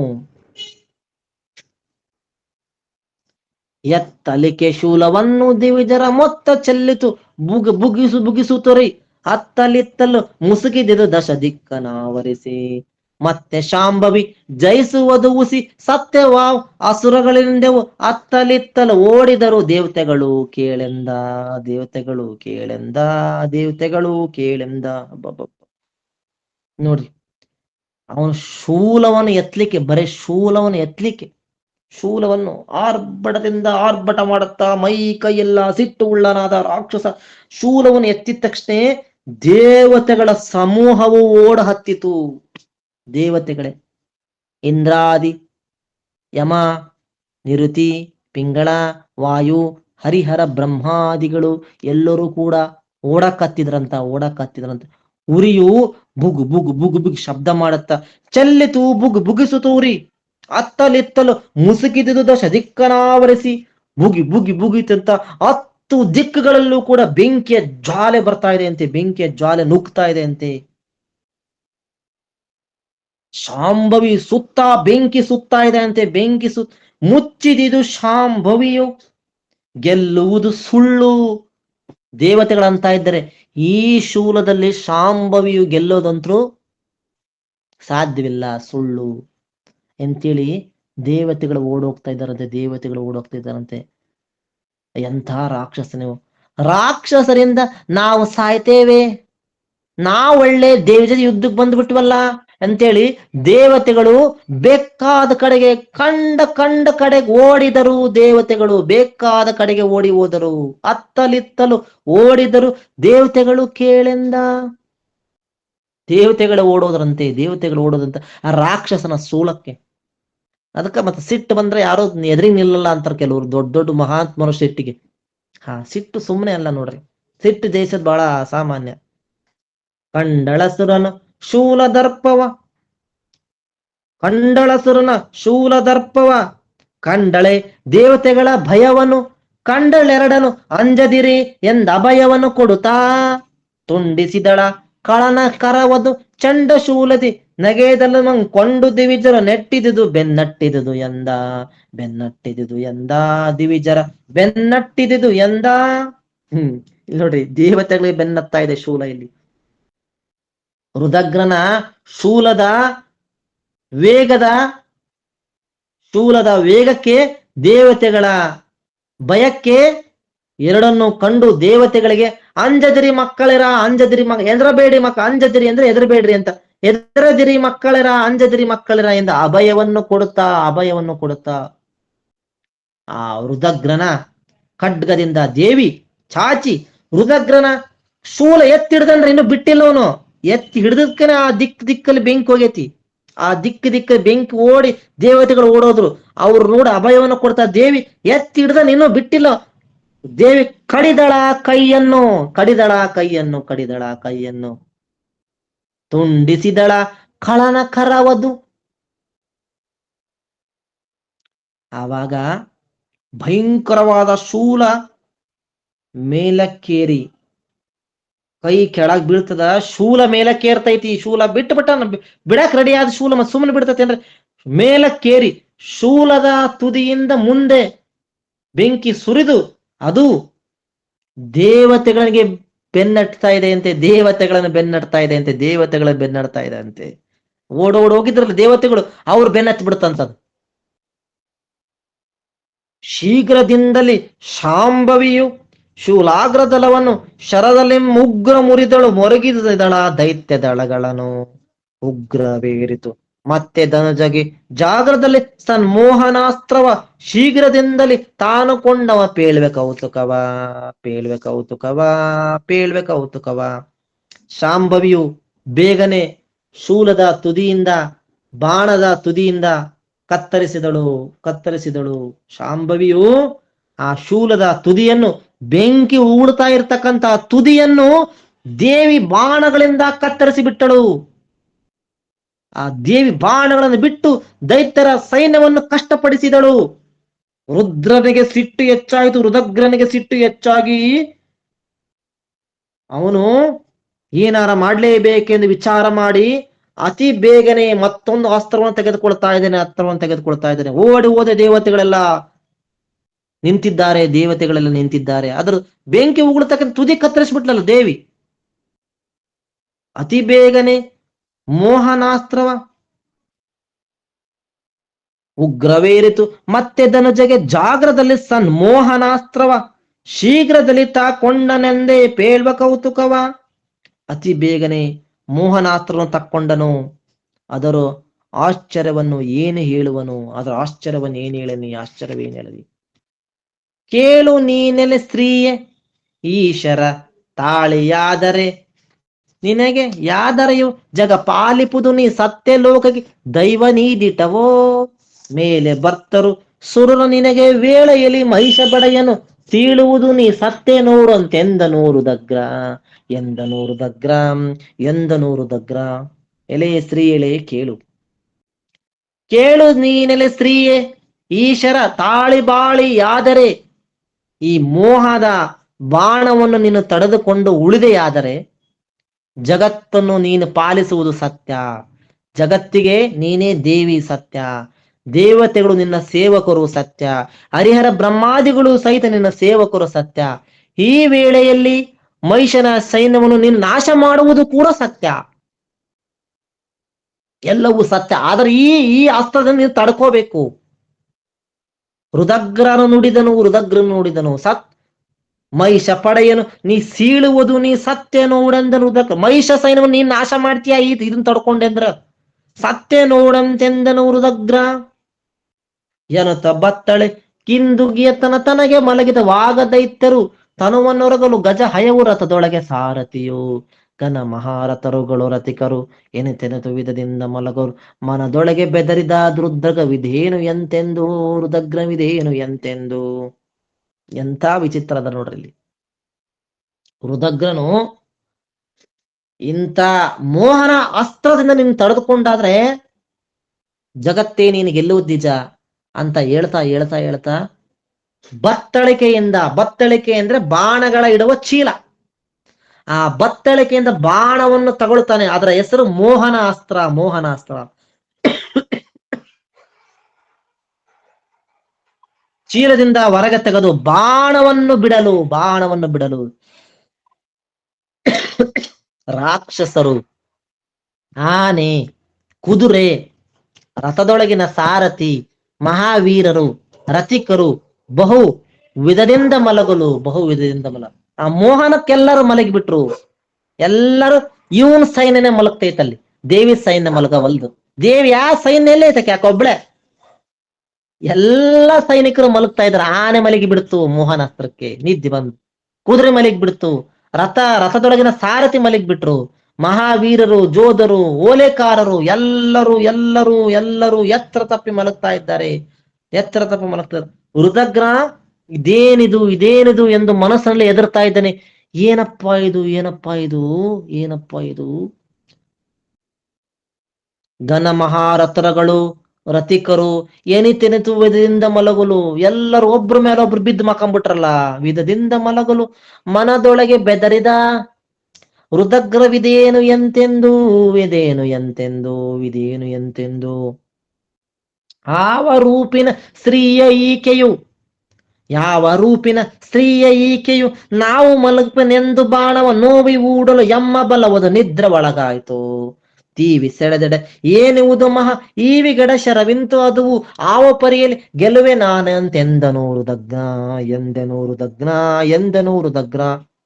ಎತ್ತಲಿಕೆ ಶೂಲವನ್ನು ದಿವಿಜರ ಮೊತ್ತ ಚೆಲ್ಲಿತು, ಬುಗಿಸುತ್ತೊರೆ ಅತ್ತಲಿತ್ತಲು ಮುಸುಕಿದಿದು ದಶ ದಿಕ್ಕನಾವರಿಸಿ. ಮತ್ತೆ ಶಾಂಭವಿ ಜಯಿಸುವುದು ಉಸಿ ಸತ್ಯವಾವ್ ಅಸುರಗಳಿಂದೆವು, ಅತ್ತಲಿತ್ತಲು ಓಡಿದರು ದೇವತೆಗಳು ಕೇಳೆಂದ, ದೇವತೆಗಳು ಕೇಳೆಂದ, ದೇವತೆಗಳು ಕೇಳೆಂದ. ನೋಡ್ರಿ, ಅವನು ಶೂಲವನ್ನು ಎತ್ತಲಿಕ್ಕೆ, ಬರೀ ಶೂಲವನ್ನು ಎತ್ತಲಿಕ್ಕೆ, ಶೂಲವನ್ನು ಆರ್ಭಟ ಮಾಡುತ್ತಾ ಮೈ ಕೈಯೆಲ್ಲ ಸಿಟ್ಟು ಉಳ್ಳನಾದ ರಾಕ್ಷಸ ಶೂಲವನ್ನು ಎತ್ತಿದ ತಕ್ಷಣ ದೇವತೆಗಳ ಸಮೂಹವು ಓಡ ಹತ್ತಿತು. ದೇವತೆಗಳೇ, ಇಂದ್ರಾದಿ, ಯಮ, ನಿರುತಿ, ಪಿಂಗಳ, ವಾಯು, ಹರಿಹರ ಬ್ರಹ್ಮಾದಿಗಳು ಎಲ್ಲರೂ ಕೂಡ ಓಡಕತ್ತಿದ್ರಂತ. ಉರಿಯು ಬುಗು ಬುಗು ಬುಗು ಬುಗು ಶಬ್ದ ಮಾಡುತ್ತ ಚೆಲ್ಲಿತು, ಬುಗಿಸುತ್ತು ಉರಿ. ಅತ್ತಲಿತ್ತಲು ಮುಸುಕಿದುದು ದಶ ದಿಕ್ಕನಾವರಿಸಿ, ಬುಗಿತಂತ 10 ದಿಕ್ಕುಗಳಲ್ಲೂ ಕೂಡ ಬೆಂಕಿಯ ಜ್ವಾಲೆ ಬರ್ತಾ ಇದೆ ಅಂತೆ, ಬೆಂಕಿಯ ಜ್ವಾಲೆ ನುಗ್ತಾ ಇದೆ ಅಂತೆ. ಶಾಂಭವಿ ಸುತ್ತ ಬೆಂಕಿ ಸುತ್ತಾ ಇದೆ ಅಂತೆ, ಬೆಂಕಿ ಮುಚ್ಚಿದಿದು ಶಾಂಭವಿಯು ಗೆಲ್ಲುವುದು ಸುಳ್ಳು. ದೇವತೆಗಳಂತ ಇದ್ದಾರೆ, ಈ ಶೂಲದಲ್ಲಿ ಶಾಂಭವಿಯು ಗೆಲ್ಲೋದಂತರೂ ಸಾಧ್ಯವಿಲ್ಲ, ಸುಳ್ಳು ಅಂತೇಳಿ ದೇವತೆಗಳು ಓಡೋಗ್ತಾ ಇದ್ದಾರಂತೆ. ಎಂಥ ರಾಕ್ಷಸ ನೀವು! ರಾಕ್ಷಸರಿಂದ ನಾವು ಸಾಯ್ತೇವೆ, ನಾವು ಒಳ್ಳೆ ದೇವಿ ಜೊತೆ ಯುದ್ಧಕ್ಕೆ ಬಂದ್ಬಿಟ್ವಲ್ಲ ಅಂತೇಳಿ ದೇವತೆಗಳು ಬೇಕಾದ ಕಡೆಗೆ ಕಂಡ ಕಡೆಗೆ ಓಡಿದರು. ದೇವತೆಗಳು ಬೇಕಾದ ಕಡೆಗೆ ಓಡಿ ಹೋದರು, ಅತ್ತಲಿತ್ತಲು ಓಡಿದರು. ದೇವತೆಗಳು ಕೇಳೆಂದ. ದೇವತೆಗಳು ಓಡೋದಂತ ಆ ರಾಕ್ಷಸನ ಸೂಲಕ್ಕೆ. ಅದಕ್ಕೆ ಮತ್ತೆ ಸಿಟ್ಟು ಬಂದ್ರೆ ಯಾರೋ ಎದುರಿಗೆ ನಿಲ್ಲಲ್ಲ ಅಂತಾರೆ ಕೆಲವರು, ದೊಡ್ಡ ದೊಡ್ಡ ಮಹಾತ್ಮರು ಸಿಟ್ಟಿಗೆ. ಸಿಟ್ಟು ಸುಮ್ಮನೆ ಅಲ್ಲ ನೋಡ್ರಿ, ಸಿಟ್ಟು ದೇಶದ ಬಹಳ ಸಾಮಾನ್ಯ. ಕಂಡಳಸುರನ ಶೂಲದರ್ಪವ ಕಂಡಳೆ ದೇವತೆಗಳ ಭಯವನ್ನು, ಕಂಡಳೆರಡನು ಅಂಜದಿರಿ ಎಂದ ಅಭಯವನ್ನು ಕೊಡುತ್ತಾ, ತುಂಡಿಸಿದಳ ಕಳನ ಕರವದು ಚಂಡ ಶೂಲದಿ ನಗೆದಲು ಕೊಂಡು ದಿವಿಜರ ನೆಟ್ಟಿದುದು ಬೆನ್ನಟ್ಟಿದುದು ಎಂದ ದಿವಿಜರ ಬೆನ್ನಟ್ಟಿದುದು ಎಂದ. ಇಲ್ಲಿ ನೋಡ್ರಿ, ದೇವತೆಗಳಿಗೆ ಬೆನ್ನತ್ತಾ ಇದೆ ಶೂಲ. ಇಲ್ಲಿ ರುದಗ್ರನ ಶೂಲದ ವೇಗಕ್ಕೆ, ದೇವತೆಗಳ ಭಯಕ್ಕೆ ಎರಡನ್ನು ಕಂಡು ದೇವತೆಗಳಿಗೆ ಅಂಜದಿರಿ ಮಕ್ಕಳಿರ ಎದರಬೇಡಿ ಅಂಜದಿರಿ ಅಂದ್ರೆ ಎದರಬೇಡ್ರಿ ಅಂತ, ಎದರದಿರಿ ಮಕ್ಕಳಿರ ಅಂಜದಿರಿ ಮಕ್ಕಳಿರ ಎಂದ ಅಭಯವನ್ನು ಕೊಡುತ್ತಾ ಆ ರುದಗ್ರನ ಖಡ್ಗದಿಂದ ದೇವಿ ಚಾಚಿ ರುದಗ್ರನ ಶೂಲ ಎತ್ತಿ ಹಿಡ್ದನ್ರಿ, ಇನ್ನು ಬಿಟ್ಟಿಲ್ಲವನು. ಎತ್ತಿ ಹಿಡ್ದಕ್ಕನೆ ಆ ದಿಕ್ಕಲ್ಲಿ ಬೆಂಕಿ ಹೋಗೈತಿ. ಆ ದಿಕ್ಕ ಬೆಂಕಿ ಓಡಿ ದೇವತೆಗಳು ಓಡೋದ್ರು. ಅವ್ರು ನೋಡಿ ಅಭಯವನ್ನು ಕೊಡ್ತಾ ದೇವಿ ಎತ್ತಿ ಹಿಡ್ದನ್, ಇನ್ನೂ ಬಿಟ್ಟಿಲ್ಲ. ದೇವಿ ಕಡಿದಳ ಕೈಯನ್ನು ತುಂಡಿಸಿದಳ ಕಳನ ಕರವದು. ಆವಾಗ ಭಯಂಕರವಾದ ಶೂಲ ಮೇಲಕ್ಕೇರಿ, ಕೈ ಕೆಳಗ್ ಬೀಳ್ತದ, ಶೂಲ ಮೇಲಕ್ಕೇರ್ತೈತಿ. ಶೂಲ ಬಿಡಕ್ ರೆಡಿ ಆದ ಶೂಲ ಸುಮ್ಮನೆ ಬಿಡ್ತೈತಿ ಅಂದ್ರೆ ಮೇಲಕ್ಕೇರಿ ಶೂಲದ ತುದಿಯಿಂದ ಮುಂದೆ ಬೆಂಕಿ ಸುರಿದು ಅದು ದೇವತೆಗಳಿಗೆ ಬೆನ್ನಟ್ತಾ ಇದೆ ಅಂತೆ. ದೇವತೆಗಳ ಬೆನ್ನಡ್ತಾ ಇದೆ ಅಂತೆ. ಹೋಗಿದ್ರಲ್ಲ ದೇವತೆಗಳು, ಅವ್ರು ಬೆನ್ನತ್ತಿ ಬಿಡುತ್ತಂತದ್ದು. ಶೀಘ್ರದಿಂದಲೇ ಶಾಂಭವಿಯು ಶೂಲಾಗ್ರದಳವನ್ನು ಶರದಲ್ಲಿ ಉಗ್ರ ಮುರಿದಳು, ಮೊರಗಿದಳ ದೈತ್ಯ ದಳಗಳನ್ನು ಉಗ್ರವೇರಿತು. ಮತ್ತೆ ಧನುಜಗೆ ಜಾಗ್ರದಲ್ಲಿ ಸನ್ಮೋಹನಾಸ್ತ್ರವ ಶೀಘ್ರದಿಂದಲೇ ತಾನು ಕೊಂಡವ ಪೇಳ್ವೆ ಕೌತುಕವ. ಶಾಂಭವಿಯು ಬೇಗನೆ ಶೂಲದ ತುದಿಯಿಂದ, ಬಾಣದ ತುದಿಯಿಂದ ಕತ್ತರಿಸಿದಳು. ಶಾಂಭವಿಯು ಆ ಶೂಲದ ತುದಿಯನ್ನು, ಬೆಂಕಿ ಉಗುಳ್ತಾ ಇರ್ತಕ್ಕಂಥ ತುದಿಯನ್ನು ದೇವಿ ಬಾಣಗಳಿಂದ ಕತ್ತರಿಸಿ ಬಿಟ್ಟಳು. ಆ ದೇವಿ ಬಾಣಗಳನ್ನು ಬಿಟ್ಟು ದೈತ್ಯರ ಸೈನ್ಯವನ್ನು ಕಷ್ಟಪಡಿಸಿದಳು. ರುದ್ರನಿಗೆ ಸಿಟ್ಟು ಹೆಚ್ಚಾಯಿತು. ರುದಗ್ರನಿಗೆ ಸಿಟ್ಟು ಹೆಚ್ಚಾಗಿ ಅವನು ಏನಾರ ಮಾಡ್ಲೇಬೇಕೆಂದು ವಿಚಾರ ಮಾಡಿ ಅತಿ ಬೇಗನೆ ಮತ್ತೊಂದು ಅಸ್ತ್ರವನ್ನು ತೆಗೆದುಕೊಳ್ತಾ ಇದ್ದೇನೆ. ಓಡಿ ಹೋದ ದೇವತೆಗಳೆಲ್ಲ ನಿಂತಿದ್ದಾರೆ. ಅದ್ರ ಬೆಂಕಿ ಉಗುಳ್ತಕ್ಕಂಥ ತುದಿ ಕತ್ತರಿಸ್ಬಿಟ್ಲಲ್ಲ ದೇವಿ. ಅತಿ ಬೇಗನೆ ಮೋಹನಾಸ್ತ್ರವ ಉಗ್ರವೇರಿತು. ಮತ್ತೆ ಧನುಜಗೆ ಜಾಗ್ರದಲ್ಲಿ ಸನ್ಮೋಹನಾಸ್ತ್ರವ ಶೀಘ್ರದಲ್ಲಿ ತಾಕೊಂಡನೆಂದೇ ಪೇಳ್ವ ಕೌತುಕವ. ಅತಿ ಬೇಗನೆ ಮೋಹನಾಸ್ತ್ರವನ್ನು ತಕ್ಕೊಂಡನು. ಅದರ ಆಶ್ಚರ್ಯವನ್ನು ಏನು ಹೇಳುವನು? ಆಶ್ಚರ್ಯವೇನು ಹೇಳಲಿ? ಕೇಳು ನೀನೆಲೆ ಸ್ತ್ರೀಯೇ ಈಶರ ತಾಳಿಯಾದರೆ ನಿನಗೆ ಯಾದರೆಯು ಜಗ ಪಾಲಿಪುದು ನೀ ಸತ್ಯ ಲೋಕಕ್ಕೆ ದೈವ ನೀಡಿಟವೋ. ಮೇಲೆ ಬರ್ತರು ಸುರರ ನಿನಗೆ ವೇಳೆಯಲ್ಲಿ ಮಹಿಷ ಬಡೆಯನು ತೀಳುವುದು ನೀ ಸತ್ಯ ನೋಡು ದಗ್ರ. ಎಲೆ ಸ್ತ್ರೀ ಕೇಳು ನೀನೆಲೆ ಸ್ತ್ರೀಯೇ ಈಶರ ತಾಳಿ ಬಾಳಿ ಯಾದರೆ, ಈ ಮೋಹದ ಬಾಣವನ್ನು ನೀನು ತಡೆದುಕೊಂಡು ಉಳಿದೆಯಾದರೆ ಜಗತ್ತನ್ನು ನೀನು ಪಾಲಿಸುವುದು ಸತ್ಯ. ಜಗತ್ತಿಗೆ ನೀನೇ ದೇವಿ ಸತ್ಯ. ದೇವತೆಗಳು ನಿನ್ನ ಸೇವಕರು ಸತ್ಯ. ಹರಿಹರ ಬ್ರಹ್ಮಾದಿಗಳು ಸಹಿತ ನಿನ್ನ ಸೇವಕರು ಸತ್ಯ. ಈ ವೇಳೆಯಲ್ಲಿ ಮಹಿಷನ ಸೈನ್ಯವನ್ನು ನೀನು ನಾಶ ಮಾಡುವುದು ಕೂಡ ಸತ್ಯ. ಎಲ್ಲವೂ ಸತ್ಯ. ಆದರೆ ಈ ಅಸ್ತ್ರದಿಂದ ನೀನು ತಡ್ಕೋಬೇಕು. ರುದಗ್ರನು ನುಡಿದನು ಮಹಿಷ ಪಡೆಯನು ನೀ ಸೀಳುವುದು ನೀ ಸತ್ಯ ನೋಡೆಂದನು ರುದಗ್ರ. ಮಹಿಷ ಸೈನ್ಯವನ್ನು ನೀನ್ ನಾಶ ಮಾಡ್ತೀಯ ಇದನ್ನ ತಡ್ಕೊಂಡೆ ಅಂದ್ರ. ಸತ್ಯ ನೋಡಂತೆಂದನು ರುದಗ್ರ ಎನ್ನುತ್ತ ಬತ್ತಳೆ ಕಿಂದುಗಿಯ ತನಗೆ ಮಲಗಿದ ವಾಗದೈತ್ಯರು ತನುವನ್ನೊರಗಲು ಗಜ ಹಯವು ರಥದೊಳಗೆ ಸಾರಥಿಯು ಘನ ಮಹಾರಥರುಗಳು ರಥಿಕರು ಎನಿತೆನೆತು ವಿಧದಿಂದ ಮಲಗರು ಮನದೊಳಗೆ ಬೆದರಿದ ರುದ್ರಗವಿದೇನು ಎಂತೆಂದು ರುದಗ್ರವಿದೇನು ಎಂತೆಂದು. ಎಂಥ ವಿಚಿತ್ರದ ನೋಡ್ರಿ ಇಲ್ಲಿ. ರುದಗ್ರನು ಇಂಥ ಮೋಹನ ಅಸ್ತ್ರದಿಂದ ನೀನು ತಡೆದುಕೊಂಡಾದ್ರೆ ಜಗತ್ತೇ ನೀನು ಗೆಲ್ಲುವುದು ನಿಜ ಅಂತ ಹೇಳ್ತಾ ಹೇಳ್ತಾ ಹೇಳ್ತಾ ಬತ್ತಳಿಕೆ ಅಂದ್ರೆ ಬಾಣಗಳ ಇಡುವ ಚೀಲ, ಆ ಬತ್ತಳಿಕೆಯಿಂದ ಬಾಣವನ್ನು ತಗೊಳ್ತಾನೆ. ಅದರ ಹೆಸರು ಮೋಹನ ಅಸ್ತ್ರ. ಮೋಹನ ಅಸ್ತ್ರ ಚೀಲದಿಂದ ಹೊರಗೆ ತೆಗೆದು ಬಾಣವನ್ನು ಬಿಡಲು ರಾಕ್ಷಸರು, ಆನೆ, ಕುದುರೆ, ರಥದೊಳಗಿನ ಸಾರಥಿ, ಮಹಾವೀರರು, ರಥಿಕರು ಬಹು ವಿಧದಿಂದ ಮಲಗಲು. ಆ ಮೋಹನಕ್ಕೆಲ್ಲರೂ ಮಲಗಿಬಿಟ್ರು. ಎಲ್ಲರೂ ಇವನ್ ಸೈನ್ಯನೇ ಮಲಗ್ತೈತಲ್ಲಿ, ದೇವಿ ಸೈನ್ಯ ಮಲಗವಲ್ದು. ದೇವಿ ಆ ಸೈನ್ಯಲ್ಲೇ ಐತಕ್ಕೆ ಯಾಕೊಬ್ಳೆ. ಎಲ್ಲ ಸೈನಿಕರು ಮಲಗ್ತಾ ಇದ್ರು. ಆನೆ ಮಲಗಿ ಬಿಡ್ತು ಮೋಹನ ಅಸ್ತ್ರಕ್ಕೆ, ನಿದ್ದೆ ಬಂದು. ಕುದುರೆ ಮಲಗಿ ಬಿಡ್ತು, ರಥದೊಳಗಿನ ಸಾರಥಿ ಮಲಗಿ ಬಿಟ್ರು. ಮಹಾವೀರರು, ಜೋಧರು, ಓಲೆಕಾರರು ಎಲ್ಲರೂ ಎತ್ತರ ತಪ್ಪಿ ಮಲಗ್ತಾ ಇದ್ದಾರೆ. ರುದಗ್ರ ಇದೇನಿದು ಎಂದು ಮನಸ್ಸಿನಲ್ಲಿ ಎದುರ್ತಾ ಇದ್ದಾನೆ. ಏನಪ್ಪಾ ಇದು ಘನ ಮಹಾರಥರಗಳು ರಥಿಕರು ಎನಿತೆನಿತು ವಿಧದಿಂದ ಮಲಗಲು. ಎಲ್ಲರೂ ಒಬ್ರ ಮೇಲೆ ಒಬ್ರು ಬಿದ್ದು ಮಕ್ಕಂಬಿಟ್ರಲ್ಲ. ವಿಧದಿಂದ ಮಲಗಲು ಮನದೊಳಗೆ ಬೆದರಿದ ರುದಗ್ರವಿದೇನು ಎಂತೆಂದು ಯಾವ ರೂಪಿನ ಸ್ತ್ರೀಯ ಈಕೆಯು ನಾವು ಮಲಗನೆಂದು ಬಾಣವ ನೋವಿ ಊಡಲು ಎಮ್ಮ ಬಲವದು ನಿದ್ರೆ ಒಳಗಾಯ್ತು. ತೀವಿ ಸೆಳೆದೆಡೆ ಏನುವುದು ಮಹಾ ಈವಿಗಡ ಶರವಿಂತು ಅದುವು ಆವ ಪರಿಯಲ್ಲಿ ಗೆಲುವೆ ನಾನಂತೆಂದನು ರುದಗ್ರ.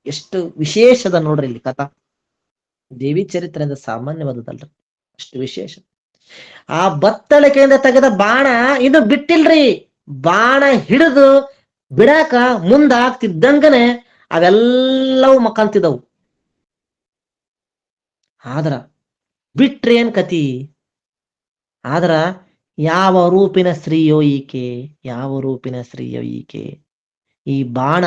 ಎಷ್ಟು ವಿಶೇಷದ ನೋಡ್ರಿ ಇಲ್ಲಿ ಕಥಾ. ದೇವಿ ಚರಿತ್ರೆ ಅಂದ್ರೆ ಸಾಮಾನ್ಯವಾದದಲ್ರಿ, ಅಷ್ಟು ವಿಶೇಷ. ಆ ಬತ್ತಳಿಕೆಯಿಂದ ತೆಗೆದ ಬಾಣ ಇನ್ನು ಬಿಟ್ಟಿಲ್ರಿ. ಬಾಣ ಹಿಡಿದು ಬಿಡಾಕ ಮುಂದಾಗ್ತಿದ್ದಂಗನೆ ಅವೆಲ್ಲವೂ ಮಕ್ಕಂತಿದವು. ಆದ್ರ ಬಿಟ್ರೆ ಏನ್ ಕತಿ. ಆದ್ರ ಯಾವ ರೂಪಿನ ಸ್ತ್ರೀಯೋ ಈಕೆ. ಈ ಬಾಣ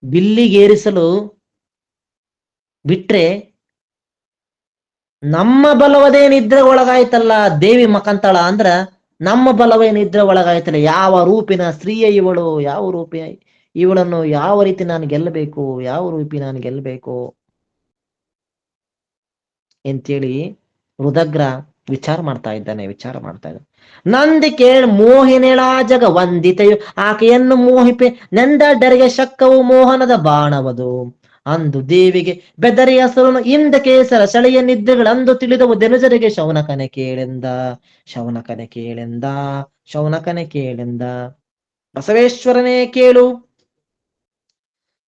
ಬಿಲ್ಲಿಗೇರಿಸಲು ಬಿಟ್ರೆ ನಮ್ಮ ಬಲವದೇ ನಿದ್ರೆ ಒಳಗಾಯ್ತಲ್ಲ. ದೇವಿ ಮಕಂತಳ ಅಂದ್ರ ನಮ್ಮ ಬಲವೇ ನಿದ್ರೆ ಒಳಗಾಯ್ತಲ್ಲ. ಯಾವ ರೂಪಿನ ಸ್ತ್ರೀಯ ಇವಳನ್ನು ಯಾವ ರೀತಿ ನಾನು ಗೆಲ್ಲಬೇಕು ಅಂತೇಳಿ ರುದಗ್ರ ವಿಚಾರ ಮಾಡ್ತಾ ಇದ್ದಾನೆ. ನಂದಿ ಕೇಳ್ ಮೋಹಿನೇಳ ಜಗ ವಂದಿತೆಯು ಆಕೆಯನ್ನು ಮೋಹಿಪೆ ನೆಂದಡ್ಡರಿಗೆ ಶಕ್ಕವು ಮೋಹನದ ಬಾಣವದು. ಅಂದು ದೇವಿಗೆ ಬೆದರಿ ಹಸುರನು ಇಂದ ಕೇಸರ ಸಳೆಯ ನಿದ್ರೆಗಳಂದು ತಿಳಿದವು ದೆನುಜರಿಗೆ ಶೌನಕನೆ ಕೇಳೆಂದ. ಬಸವೇಶ್ವರನೇ ಕೇಳು.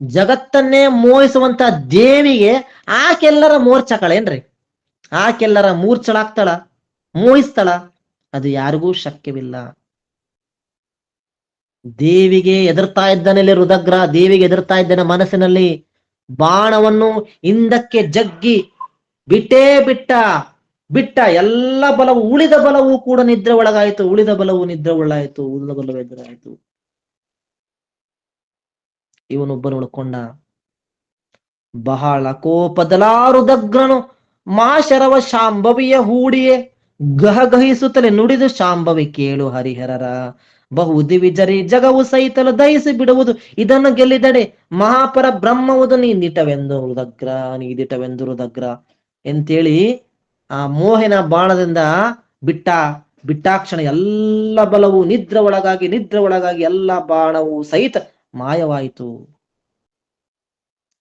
ಜಗತ್ತನ್ನೇ ಮೋಹಿಸುವಂತ ದೇವಿಗೆ ಆಕೆಲ್ಲರ ಮೋರ್ಚಕಳೇನ್ರಿ? ಆಕೆಲ್ಲರ ಮೂರ್ಛಳಾಗ್ತಾಳ, ಮೋಹಿಸ್ತಾಳ? ಅದು ಯಾರಿಗೂ ಶಕ್ಯವಿಲ್ಲ. ದೇವಿಗೆ ಎದುರ್ತಾ ಇದ್ದಾನೆ ರುದಗ್ರ. ದೇವಿಗೆ ಎದುರ್ತಾ ಇದ್ದಾನೆ ಮನಸ್ಸಿನಲ್ಲಿ. ಬಾಣವನ್ನು ಹಿಂದಕ್ಕೆ ಜಗ್ಗಿ ಬಿಟ್ಟ ಎಲ್ಲ ಬಲವು, ಉಳಿದ ಬಲವು ಕೂಡ ನಿದ್ರೆ ಒಳಗಾಯಿತು. ಉಳಿದ ಬಲವು ಎದುರಾಯಿತು. ಇವನೊಬ್ಬನು ಉಳ್ಕೊಂಡ. ಬಹಳ ಕೋಪದಲಾರುದಗ್ರನು ಮಾಶರವ ಶಾಂಭವಿಯ ಹೂಡಿಯೇ ಗಹಗಹಿಸುತ್ತಲೇ ನುಡಿದು ಶಾಂಭವಿ ಕೇಳು ಹರಿಹರರ ಬಹು ದಿವಿಜರಿ ಜಗವು ಸೈತಲು ದಹಿಸಿ ಬಿಡುವುದು ಇದನ್ನು ಗೆಲ್ಲಿದಡೆ ಮಹಾಪರ ಬ್ರಹ್ಮವುದು ನೀದಿಟವೆಂದು ರುದಗ್ರ ಎಂತೇಳಿ ಆ ಮೋಹಿನ ಬಾಣದಿಂದ ಬಿಟ್ಟಾಕ್ಷಣ ಎಲ್ಲ ಬಲವು ನಿದ್ರೆ ಒಳಗಾಗಿ ಎಲ್ಲ ಬಾಣವು ಸಹಿತ ಮಾಯವಾಯಿತು.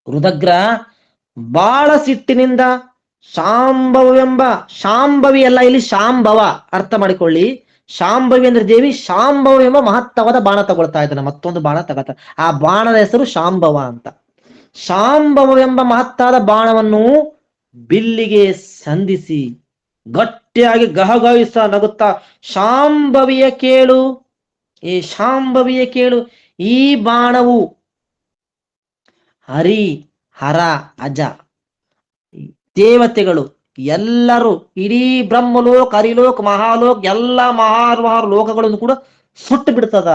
ರುದಗ್ರ ಬಾಳ ಸಿಟ್ಟಿನಿಂದ ಶಾಂಭವಿ ಅಲ್ಲ, ಇಲ್ಲಿ ಶಾಂಭವ ಅರ್ಥ ಮಾಡಿಕೊಳ್ಳಿ. ಶಾಂಭವಿ ಅಂದ್ರೆ ದೇವಿ, ಶಾಂಭವ ಎಂಬ ಮಹತ್ತವಾದ ಬಾಣ ತಗೊಳ್ತಾ ಇದ್ದಾನೆ. ಮತ್ತೊಂದು ಬಾಣ ತಗೋತ, ಆ ಬಾಣದ ಹೆಸರು ಶಾಂಭವ ಅಂತ. ಶಾಂಭವ ಎಂಬ ಮಹತ್ತಾದ ಬಾಣವನ್ನು ಬಿಲ್ಲಿಗೆ ಸಂಧಿಸಿ ಗಟ್ಟಿಯಾಗಿ ಗಹಗಹಿಸ ನಗುತ್ತಾ, ಶಾಂಭವಿಯ ಕೇಳು, ಈ ಶಾಂಭವಿಯ ಕೇಳು, ಈ ಬಾಣವು ಹರಿ ಹರ ಅಜ ದೇವತೆಗಳು ಎಲ್ಲರೂ, ಇಡೀ ಬ್ರಹ್ಮಲೋಕ್, ಹರಿಲೋಕ್, ಮಹಾಲೋಕ್, ಎಲ್ಲ ಮಹಾರ ಲೋಕಗಳನ್ನು ಕೂಡ ಸುಟ್ಟು ಬಿಡ್ತದ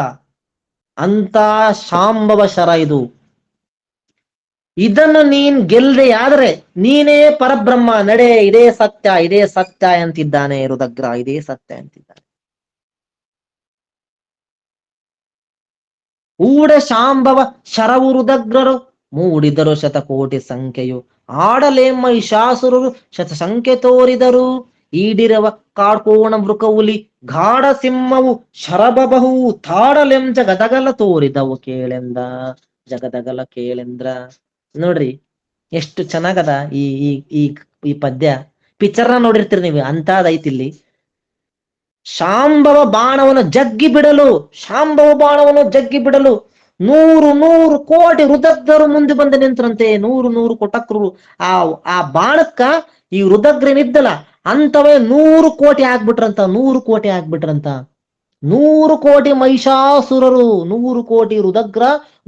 ಅಂತ ಶಾಂಭವ ಶರ ಇದು. ಇದನ್ನು ನೀನ್ ಗೆಲ್ದೆ ಆದ್ರೆ ನೀನೇ ಪರಬ್ರಹ್ಮ, ನಡೆ, ಇದೇ ಸತ್ಯ, ಇದೇ ಸತ್ಯ ಅಂತಿದ್ದಾನೆ ರುದ್ರಗ್ರ, ಇದೇ ಸತ್ಯ ಅಂತಿದ್ದಾನೆ. ಊಡ ಶಾಂಭವ ಶರವು ರುದ್ರರು ಮೂಡಿದರು ಶತಕೋಟಿ ಸಂಖ್ಯೆಯು, ಆಡಲೆ ಮಹಿಷಾಸುರರು ಶತಸಂಖ್ಯೆ ತೋರಿದರು, ಈಡಿರವ ಕಾಡ್ಕೋಣ ಮೃಕವುಲಿ ಗಾಢ ಸಿಂಹವು ಶರಬಬಹು, ತಾಡಲೆಂ ಜಗದಗಲ ತೋರಿದವು ಕೇಳೆಂದ, ಜಗದಗಲ ಕೇಳೆಂದ್ರ. ನೋಡ್ರಿ ಎಷ್ಟು ಚೆನ್ನಾಗದ ಈ ಈ ಈ ಈ ಪದ್ಯ. ಪಿಕ್ಚರ್ನ ನೋಡಿರ್ತೀರಿ ನೀವು, ಅಂತದೈತಿ ಇಲ್ಲಿ. ಶಾಂಭವ ಬಾಣವನ್ನು ಜಗ್ಗಿ ಬಿಡಲು, ಶಾಂಭವ ಬಾಣವನ್ನು ಜಗ್ಗಿ ಬಿಡಲು 100 ಕೋಟಿ ರುದ್ರರು ಮುಂದೆ ಬಂದು ನಿಂತರಂತೆ. 100 ಕೊಟಕ್ರು ಆ ಬಾಣಕ್ಕ ಈ ರುದ್ರನಿದ್ದಲ್ಲ ಅಂತವೇ 100 ಕೋಟಿ ಆಗ್ಬಿಟ್ರಂತ, 100 ಕೋಟಿ ಆಗ್ಬಿಟ್ರಂತ. 100 ಕೋಟಿ ಮಹಿಷಾಸುರರು, 100 ಕೋಟಿ ರುದ್ರ,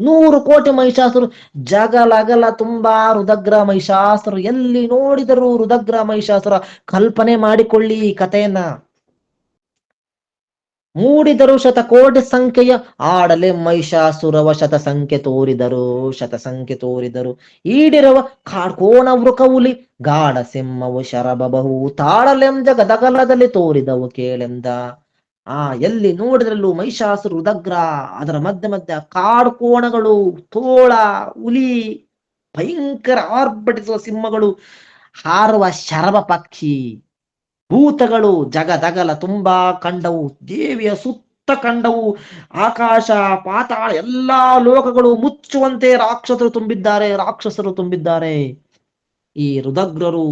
100 ಕೋಟಿ ಮಹಿಷಾಸುರು, ಜಗಲಗಲ ತುಂಬಾ ರುದ್ರ ಮಹಿಷಾಸುರು. ಎಲ್ಲಿ ನೋಡಿದರು ರುದ್ರ ಮಹಿಷಾಸುರ. ಕಲ್ಪನೆ ಮಾಡಿಕೊಳ್ಳಿ ಈ ಕಥೆಯನ್ನ. ಮೂಡಿದರು ಶತಕೋಟಿ ಸಂಖ್ಯೆಯ, ಆಡಲೆ ಮಹಿಷಾಸುರವ ಶತಸಂಖ್ಯೆ ತೋರಿದರು, ಶತಸಂಖ್ಯೆ ತೋರಿದರು, ಈಡಿರವ ಕಾಡ್ಕೋಣ ವೃಕವುಲಿ ಗಾಢ ಸಿಂಹವು ಶರಬಬಹು, ತಾಳಲೆಂ ಜಗದಗಲದಲ್ಲಿ ತೋರಿದವು ಕೇಳೆಂದ. ಎಲ್ಲಿ ನೋಡಿದ್ರಲ್ಲೂ ಮಹಿಷಾಸುರ ರುದ್ರ, ಅದರ ಮಧ್ಯ ಕಾಡ್ಕೋಣಗಳು, ತೋಳ, ಹುಲಿ, ಭಯಂಕರ ಆರ್ಭಟಿಸುವ ಸಿಂಹಗಳು, ಹಾರುವ ಶರಭ ಪಕ್ಷಿ, ಭೂತಗಳು ಜಗದಗಲ ತುಂಬಾ ಕಂಡವು, ದೇವಿಯ ಸುತ್ತ ಕಂಡವು, ಆಕಾಶ ಪಾತಾಳ ಎಲ್ಲಾ ಲೋಕಗಳು ಮುಚ್ಚುವಂತೆ ರಾಕ್ಷಸರು ತುಂಬಿದ್ದಾರೆ. ಈ ರುದ್ರರು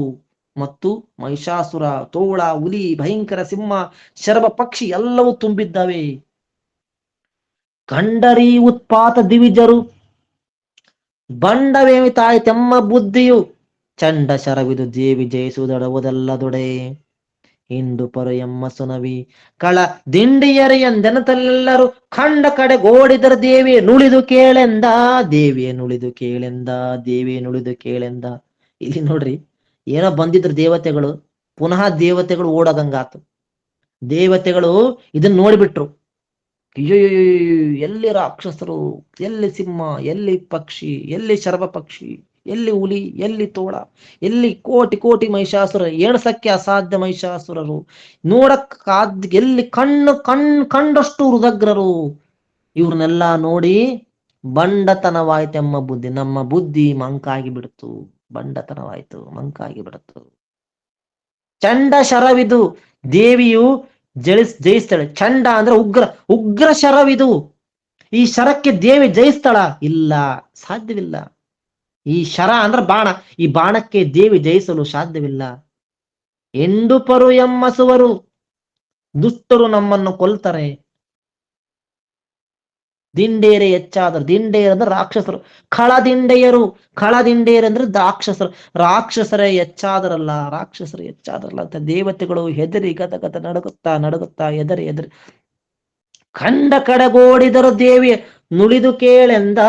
ಮತ್ತು ಮಹಿಷಾಸುರ, ತೋಳ, ಹುಲಿ, ಭಯಂಕರ ಸಿಂಹ, ಶರಭ ಪಕ್ಷಿ ಎಲ್ಲವೂ ತುಂಬಿದ್ದಾವೆ. ಕಂಡರಿ ಉತ್ಪಾತ ದಿವಿಜರು ಬಂಡವೇಮಿತಾಯ್ತೆಮ್ಮ ಬುದ್ಧಿಯು, ಚಂಡ ಶರವಿದು ದೇವಿ ಜಯಿಸುವುದಡವುದಲ್ಲದೊಡೆ, ಹಿಂಡು ಪರು ಎಮ್ಮ ಸುನವಿ ಕಳ ದಿಂಡಿಯರಿ ಎಂದೆನತಲ್ಲೆಲ್ಲರೂ, ಕಂಡ ಕಡೆ ಗೋಡಿದರ ದೇವಿಯೇ ನುಳಿದು ಕೇಳೆಂದ, ದೇವಿಯೇ ನುಳಿದು ಕೇಳೆಂದ, ದೇವಿಯೇ ನುಳಿದು ಕೇಳೆಂದ. ಇಲ್ಲಿ ನೋಡ್ರಿ, ಏನೋ ಬಂದಿದ್ರು ದೇವತೆಗಳು, ಪುನಃ ದೇವತೆಗಳು ಓಡೋದಂಗಾತು. ದೇವತೆಗಳು ಇದನ್ನ ನೋಡಿಬಿಟ್ರು, ಅಯ್ಯೋ ಎಲ್ಲಿ ರಾಕ್ಷಸರು, ಎಲ್ಲಿ ಸಿಂಹ, ಎಲ್ಲಿ ಪಕ್ಷಿ, ಎಲ್ಲಿ ಶರಭ ಪಕ್ಷಿ, ಎಲ್ಲಿ ಹುಲಿ, ಎಲ್ಲಿ ತೋಳ, ಎಲ್ಲಿ ಕೋಟಿ ಕೋಟಿ ಮಹಿಷಾಸುರ, ಎಣಸಕ್ಕೆ ಅಸಾಧ್ಯ ಮಹಿಷಾಸುರರು, ಎಲ್ಲಿ ಕಂಡಷ್ಟು ರುದ್ರರು. ಇವ್ರನ್ನೆಲ್ಲ ನೋಡಿ ಬಂಡತನವಾಯ್ತೆಮ್ಮ ಬುದ್ಧಿ, ನಮ್ಮ ಬುದ್ಧಿ ಮಂಕಾಗಿ ಬಿಡ್ತು, ಬಂಡತನವಾಯ್ತು, ಮಂಕಾಗಿ ಬಿಡ್ತು. ಚಂಡ ಶರವಿದು ದೇವಿಯು ಜಯಿಸ್ತಾಳೆ. ಚಂಡ ಅಂದ್ರೆ ಉಗ್ರ ಶರವಿದು. ಈ ಶರಕ್ಕೆ ದೇವಿ ಜಯಿಸ್ತಾಳ? ಇಲ್ಲ, ಸಾಧ್ಯವಿಲ್ಲ. ಈ ಶರ ಅಂದ್ರೆ ಬಾಣ, ಈ ಬಾಣಕ್ಕೆ ದೇವಿ ಜಯಿಸಲು ಸಾಧ್ಯವಿಲ್ಲ. ಎಂಡುಪರು ಎಮ್ಮಸುವರು, ದುಷ್ಟರು ನಮ್ಮನ್ನು ಕೊಲ್ತಾರೆ. ದಿಂಡೇರೆ ಹೆಚ್ಚಾದರು, ದಿಂಡೇರ ಅಂದ್ರೆ ರಾಕ್ಷಸರು, ಖಳದಿಂಡೆಯರು ಅಂದ್ರೆ ರಾಕ್ಷಸರು, ರಾಕ್ಷಸರೇ ಹೆಚ್ಚಾದರಲ್ಲ ಅಂತ ದೇವತೆಗಳು ಹೆದರಿ ಗದಗದ ನಡುಗುತ್ತಾ ಎದರಿ ಕಂಡ ಕಡೆಗೋಡಿದರು ದೇವಿಯ ನುಳಿದು ಕೇಳೆಂದ,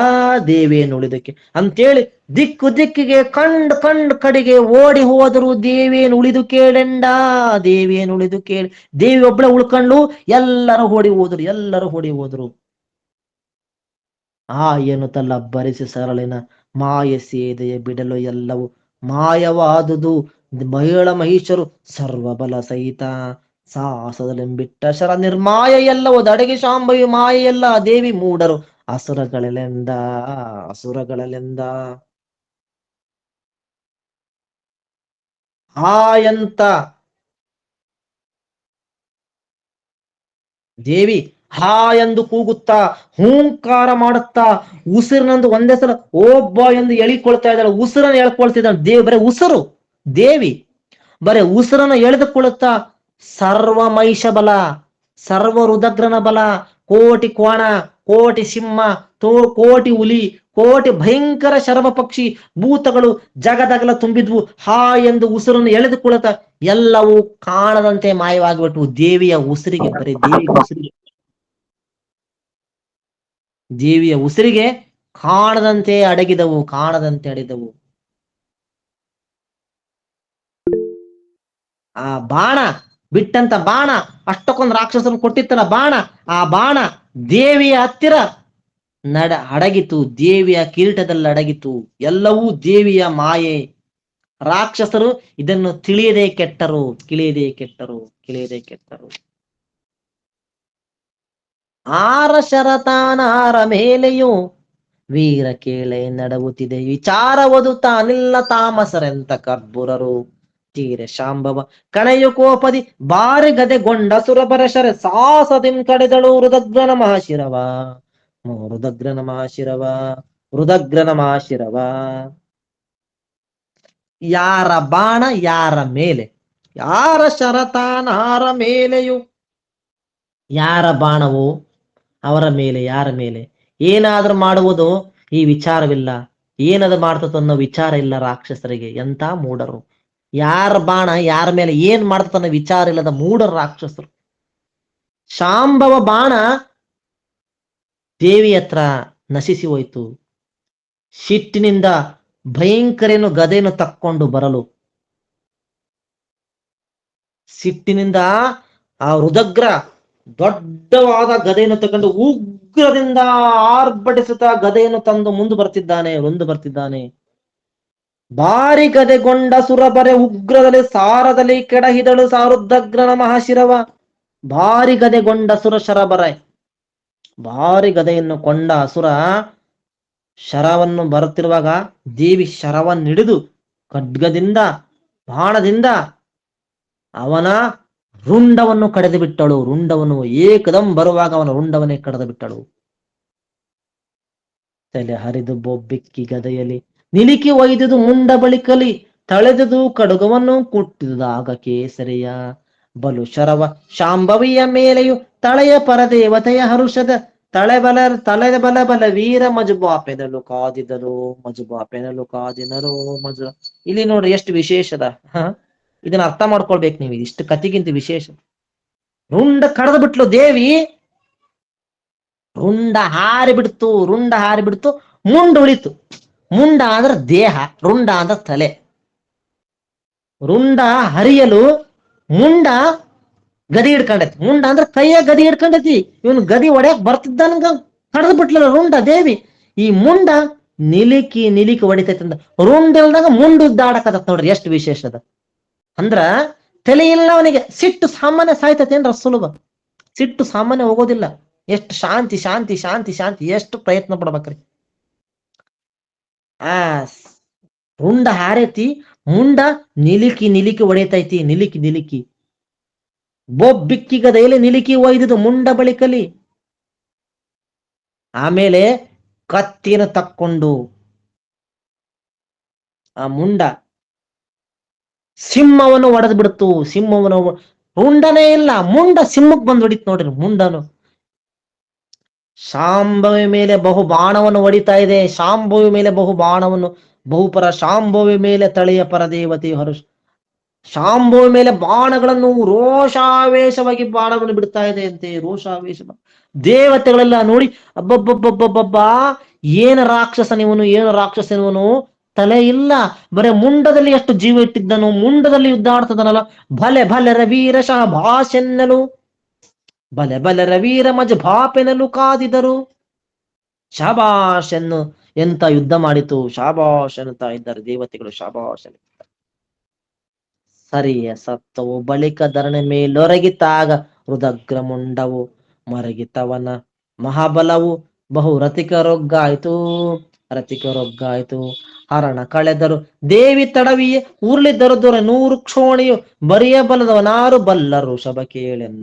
ದೇವಿಯೇ ನುಳಿದಕ್ಕೆ ಅಂತೇಳಿ ದಿಕ್ಕಿಗೆ ಕಂಡ್ ಕಡೆಗೆ ಓಡಿ ಹೋದರು. ದೇವಿಯೇ ನುಳಿದು ಕೇಳೆಂಡ, ದೇವಿಯೇ ನುಳಿದು ಕೇಳಿ, ದೇವಿ ಒಬ್ಬಳೆ ಉಳ್ಕೊಂಡು ಎಲ್ಲರೂ ಓಡಿ ಹೋದರು. ಎನ್ನುತ್ತಲ್ಲ ಬರಿಸಿ ಸರಳಿನ ಮಾಯ ಸೇದೆಯ ಬಿಡಲು ಎಲ್ಲವೂ ಮಾಯವಾದುದು, ಮಹಿಷರು ಸರ್ವಬಲ ಸಹಿತ ಸಾಹಸದಲೆಂಬಿಟ್ಟ ಶರ ನಿರ್ಮಾಯ ಎಲ್ಲವೂ ದಡಗಿ ಶಾಂಭವಿ ಮಾಯ ಎಲ್ಲ, ದೇವಿ ಮೂಡರು ಅಸುರಗಳೆಂದ. ಎಂತ ದೇವಿ ಎಂದು ಕೂಗುತ್ತಾ ಹೂಂಕಾರ ಮಾಡುತ್ತಾ ಉಸಿರಿನಂದು ಒಂದೇ ಸಲ ಒಬ್ಬ ಎಂದು ಎಳಿಕೊಳ್ತಾ ಇದ್ದಾಳೆ. ಉಸಿರನ್ನು ಎಳ್ಕೊಳ್ತಿದ್ದಾಳೆ ದೇವಿ, ಬರೀ ಉಸಿರು, ದೇವಿ ಬರೀ ಉಸಿರನ್ನು ಎಳೆದುಕೊಳ್ಳುತ್ತಾ ಸರ್ವ ಮಹಿಷ ಬಲ, ಸರ್ವ ರುದ್ರನ ಬಲ, ಕೋಟಿ ಕೋಣ, ಕೋಟಿ ಸಿಂಹ, ಕೋಟಿ ಹುಲಿ, ಕೋಟಿ ಭಯಂಕರ ಶರಭ ಪಕ್ಷಿ, ಭೂತಗಳು ಜಗದಗಲ ತುಂಬಿದ್ವು. ಹಾ ಎಂದು ಉಸಿರನ್ನು ಎಳೆದುಕೊಳ್ಳುತ್ತ ಎಲ್ಲವೂ ಕಾಣದಂತೆ ಮಾಯವಾಗಿಬಿಟ್ವು. ದೇವಿಯ ಉಸಿರಿಗೆ, ಬರೀ ದೇವಿಯ ಉಸಿರಿಗೆ ಕಾಣದಂತೆ ಅಡಗಿದವು, ಕಾಣದಂತೆ ಅಡಗಿದವು. ಆ ಬಾಣ ಬಿಟ್ಟಂತ ಬಾಣ, ಅಷ್ಟಕ್ಕೊಂದು ರಾಕ್ಷಸರು ಕೊಟ್ಟಿತ್ತಲ್ಲ ಬಾಣ, ಆ ಬಾಣ ದೇವಿಯ ಹತ್ತಿರ ಅಡಗಿತು, ದೇವಿಯ ಕಿರೀಟದಲ್ಲಿ ಅಡಗಿತು. ಎಲ್ಲವೂ ದೇವಿಯ ಮಾಯೆ. ರಾಕ್ಷಸರು ಇದನ್ನು ತಿಳಿಯದೆ ಕೆಟ್ಟರು, ತಿಳಿಯದೆ ಕೆಟ್ಟರು. ಆರ ಶರತಾನಾರ ಮೇಲೆಯೂ ವೀರ ಕೇಳೆ ನಡವುತ್ತಿದೆ, ವಿಚಾರವದು ತಾನಿಲ್ಲ ತಾಮಸರೆಂತ ಕರ್ಬುರರು. ತೀರೆ ಶಾಂಭವ ಕಣೆಯು ಕೋಪದಿ ಬಾರಿ ಗದೆಗೊಂಡ ಸುರಬರ ಶರ ಸಾಸದಿಂ ಕಡೆದಳು ರುದಗ್ರನ ಮಹಾಶಿರವ, ರುದಗ್ರನ ಮಹಾಶಿರವ. ಯಾರ ಬಾಣ ಯಾರ ಮೇಲೆ, ಯಾರ ಶರತಾನಾರ ಮೇಲೆಯು, ಯಾರ ಬಾಣವು ಅವರ ಮೇಲೆ, ಯಾರ ಮೇಲೆ. ಏನಾದ್ರೂ ಮಾಡುವುದು ಈ ವಿಚಾರವಿಲ್ಲ, ಏನಾದ್ರು ಮಾಡ್ತದ ಅನ್ನೋ ವಿಚಾರ ಇಲ್ಲ ರಾಕ್ಷಸರಿಗೆ. ಎಂತ ಮೂಢರು! ಯಾರ ಬಾಣ ಯಾರ ಮೇಲೆ ಏನ್ ಮಾಡ್ತದ ಅನ್ನೋ ವಿಚಾರ ಇಲ್ಲದ ಮೂಢರು ರಾಕ್ಷಸರು. ಶಾಂಭವ ಬಾಣ ದೇವಿ ಹತ್ರ ನಶಿಸಿ ಹೋಯ್ತು. ಸಿಟ್ಟಿನಿಂದ ಭಯಂಕರೇನು ಗದೆಯನ್ನು ತಕ್ಕೊಂಡು ಬರಲು, ಸಿಟ್ಟಿನಿಂದ ಆ ರುದಗ್ರ ದೊಡ್ಡವಾದ ಗದೆಯನ್ನು ತಕೊಂಡು ಉಗ್ರದಿಂದ ಆರ್ಭಟಿಸುತ್ತಾ ಗದೆಯನ್ನು ತಂದು ಮುಂದೆ ಬರ್ತಿದ್ದಾನೆ. ಬಾರಿ ಗದೆಗೊಂಡ ಸುರಬರೆ ಉಗ್ರದಲ್ಲಿ ಸಾರದಲ್ಲಿ ಕೆಡಹಿದಳು ಸಾರುದ್ರಗ್ರನ ಮಹಾಶಿರವ. ಭಾರಿ ಗದೆಗೊಂಡ ಸುರ ಶರಬರೆ, ಭಾರಿ ಗದೆಯನ್ನು ಕೊಂಡ ಅಸುರ ಶರವನ್ನು ಬರುತ್ತಿರುವಾಗ ದೇವಿ ಶರವನ್ನು ಹಿಡಿದು ಖಡ್ಗದಿಂದ ಬಾಣದಿಂದ ಅವನ ರುಂಡವನ್ನು ಕಡೆದು ಬಿಟ್ಟಳು. ರುಂಡವನ್ನು ಏಕದಂ ಬರುವಾಗ ಅವನ ರುಂಡವನ್ನೇ ಕಡೆದು ಬಿಟ್ಟಳು. ತಲೆ ಹರಿದು ಬೊಬ್ಬಿಕ್ಕಿ ಗದೆಯಲ್ಲಿ ನಿಲಿಕಿ ಒಯ್ದುದು ಮುಂಡ ಬಳಿಕಲಿ, ತಳೆದುದು ಕಡುಗವನ್ನು ಕುಟ್ಟಿದುದಾಗ ಕೇಸರಿಯ ಬಲು ಶರವ ಶಾಂಭವಿಯ ಮೇಲೆಯು ತಳೆಯ ಪರದೇವತೆಯ ಹರುಷದ ತಳೆದ ಬಲ ವೀರ ಮಜುಬಾಪೆನಲು ಕಾದಿದರು. ಇಲ್ಲಿ ನೋಡ್ರಿ ಎಷ್ಟು ವಿಶೇಷದ. ಇದನ್ನ ಅರ್ಥ ಮಾಡ್ಕೊಳ್ಬೇಕು ನೀವು, ಇಷ್ಟು ಕತಿಗಿಂತ ವಿಶೇಷ. ರುಂಡ ಕಡದು ಬಿಟ್ಲು ದೇವಿ, ರುಂಡ ಹಾರಿ ಬಿಡ್ತು, ಮುಂಡ ಉಳಿತು. ಮುಂಡ ಅಂದ್ರೆ ದೇಹ, ರುಂಡ ಅಂದ್ರೆ ತಲೆ. ರುಂಡ ಹರಿಯಲು ಮುಂಡ ಗದಿ ಹಿಡ್ಕೊಂಡೈತಿ. ಮುಂಡ ಅಂದ್ರೆ ಕೈಯ ಗದಿ ಹಿಡ್ಕೊಂಡೈತಿ. ಇವನು ಗದಿ ಒಡೆಯಕ್ ಬರ್ತಿದ್ದಾನಂಗ ಕಡದು ಬಿಟ್ಲಲ್ಲ ರುಂಡ ದೇವಿ. ಈ ಮುಂಡ ನಿಲಿಕಿ ಹೊಡಿತೈತಿ ಅಂದ. ರುಂಡ ಇಲ್ದಾಗ ಮುಂಡ ಉದ್ದಾಡಕತ್ತ ನೋಡ್ರಿ, ಎಷ್ಟು ವಿಶೇಷದ. ಅಂದ್ರ ತಲೆ ಇಲ್ಲ ಅವನಿಗೆ. ಸಿಟ್ಟು ಸಾಮಾನ್ಯ ಸಾಯ್ತೈತಿ ಏನ್ರ ಸುಲಭ? ಸಿಟ್ಟು ಸಾಮಾನ್ಯ ಹೋಗೋದಿಲ್ಲ. ಎಷ್ಟು ಶಾಂತಿ ಶಾಂತಿ ಶಾಂತಿ ಶಾಂತಿ, ಎಷ್ಟು ಪ್ರಯತ್ನ ಪಡ್ಬೇಕ್ರಿ. ಆ ರುಂಡ ಹಾರೈತಿ, ಮುಂಡ ನಿಲಿಕಿ ಹೊಡೆತೈತಿ. ನಿಲಿಕಿ ಬೊಬ್ಬಿಕ್ಕಿ ಗದೆಯಲ್ಲಿ ನಿಲಿಕಿ ಒಯ್ದುದು ಮುಂಡ ಬಳಿಕಲಿ. ಆಮೇಲೆ ಕತ್ತಿನ ತಕ್ಕೊಂಡು ಆ ಮುಂಡ ಸಿಂಹವನ್ನು ಒಡೆದು ಬಿಡ್ತು. ರುಂಡನೇ ಇಲ್ಲ, ಮುಂಡ ಸಿಂಹಕ್ಕೆ ಬಂದು ಹೊಡಿತು ನೋಡ್ರಿ. ಮುಂಡನು ಶಾಂಭವಿ ಮೇಲೆ ಬಹು ಬಾಣವನ್ನು ಹೊಡಿತಾ ಇದೆ. ಶಾಂಭವಿ ಮೇಲೆ ಬಹು ಬಾಣವನ್ನು, ಬಹುಪರ ಶಾಂಭವಿ ಮೇಲೆ ತಳೆಯ ಪರದೇವತೆ ಹರುಷ. ಶಾಂಭವಿ ಮೇಲೆ ಬಾಣಗಳನ್ನು ರೋಷಾವೇಶವಾಗಿ ಬಾಣವನ್ನು ಬಿಡ್ತಾ ಇದೆ ಅಂತೆ. ರೋಷಾವೇಶ ದೇವತೆಗಳೆಲ್ಲ ನೋಡಿ ಅಬ್ಬಬ್ಬಬ್ಬಬ್ಬಬ್ಬ, ಏನು ರಾಕ್ಷಸನಿವನು, ತಲೆ ಇಲ್ಲ, ಬರೇ ಮುಂಡದಲ್ಲಿ ಎಷ್ಟು ಜೀವ ಇಟ್ಟಿದ್ದನು, ಮುಂಡದಲ್ಲಿ ಯುದ್ಧ ಆಡ್ತದನಲ್ಲ. ಭಲೆ ರವೀರ ಶಹಭಾಷೆನ್ನಲು, ಬಲೆ ರವೀರ ಮಜ ಭಾಪೆನಲು ಕಾದಿದರು. ಶಾಬಾಷನ್ನು ಎಂತ ಯುದ್ಧ ಮಾಡಿತು, ಶಾಬಾಷ್ ಎನ್ನುತ್ತಾ ಇದ್ದಾರೆ ದೇವತೆಗಳು. ಶಾಬಾಷ್. ಸರಿಯ ಸತ್ತವು ಬಳಿಕ ಧರಣೆ ಮೇಲೊರಗಿತಾಗ ರುದಗ್ರ ಮುಂಡವು ಮರಗಿತವನ ಮಹಾಬಲವು ಬಹು ರತಿಕರೊಗ್ಗಾಯ್ತು. ಹರಣ ಕಳೆದರು ದೇವಿ ತಡವಿಯೇ ಉರುಳಿದರು ದೊರೆ 100 ಕ್ಷೋಣಿಯು ಬರಿಯ ಬಲದವನಾರು ಬಲ್ಲ ಋಷಭ ಕೇಳೆಂದ.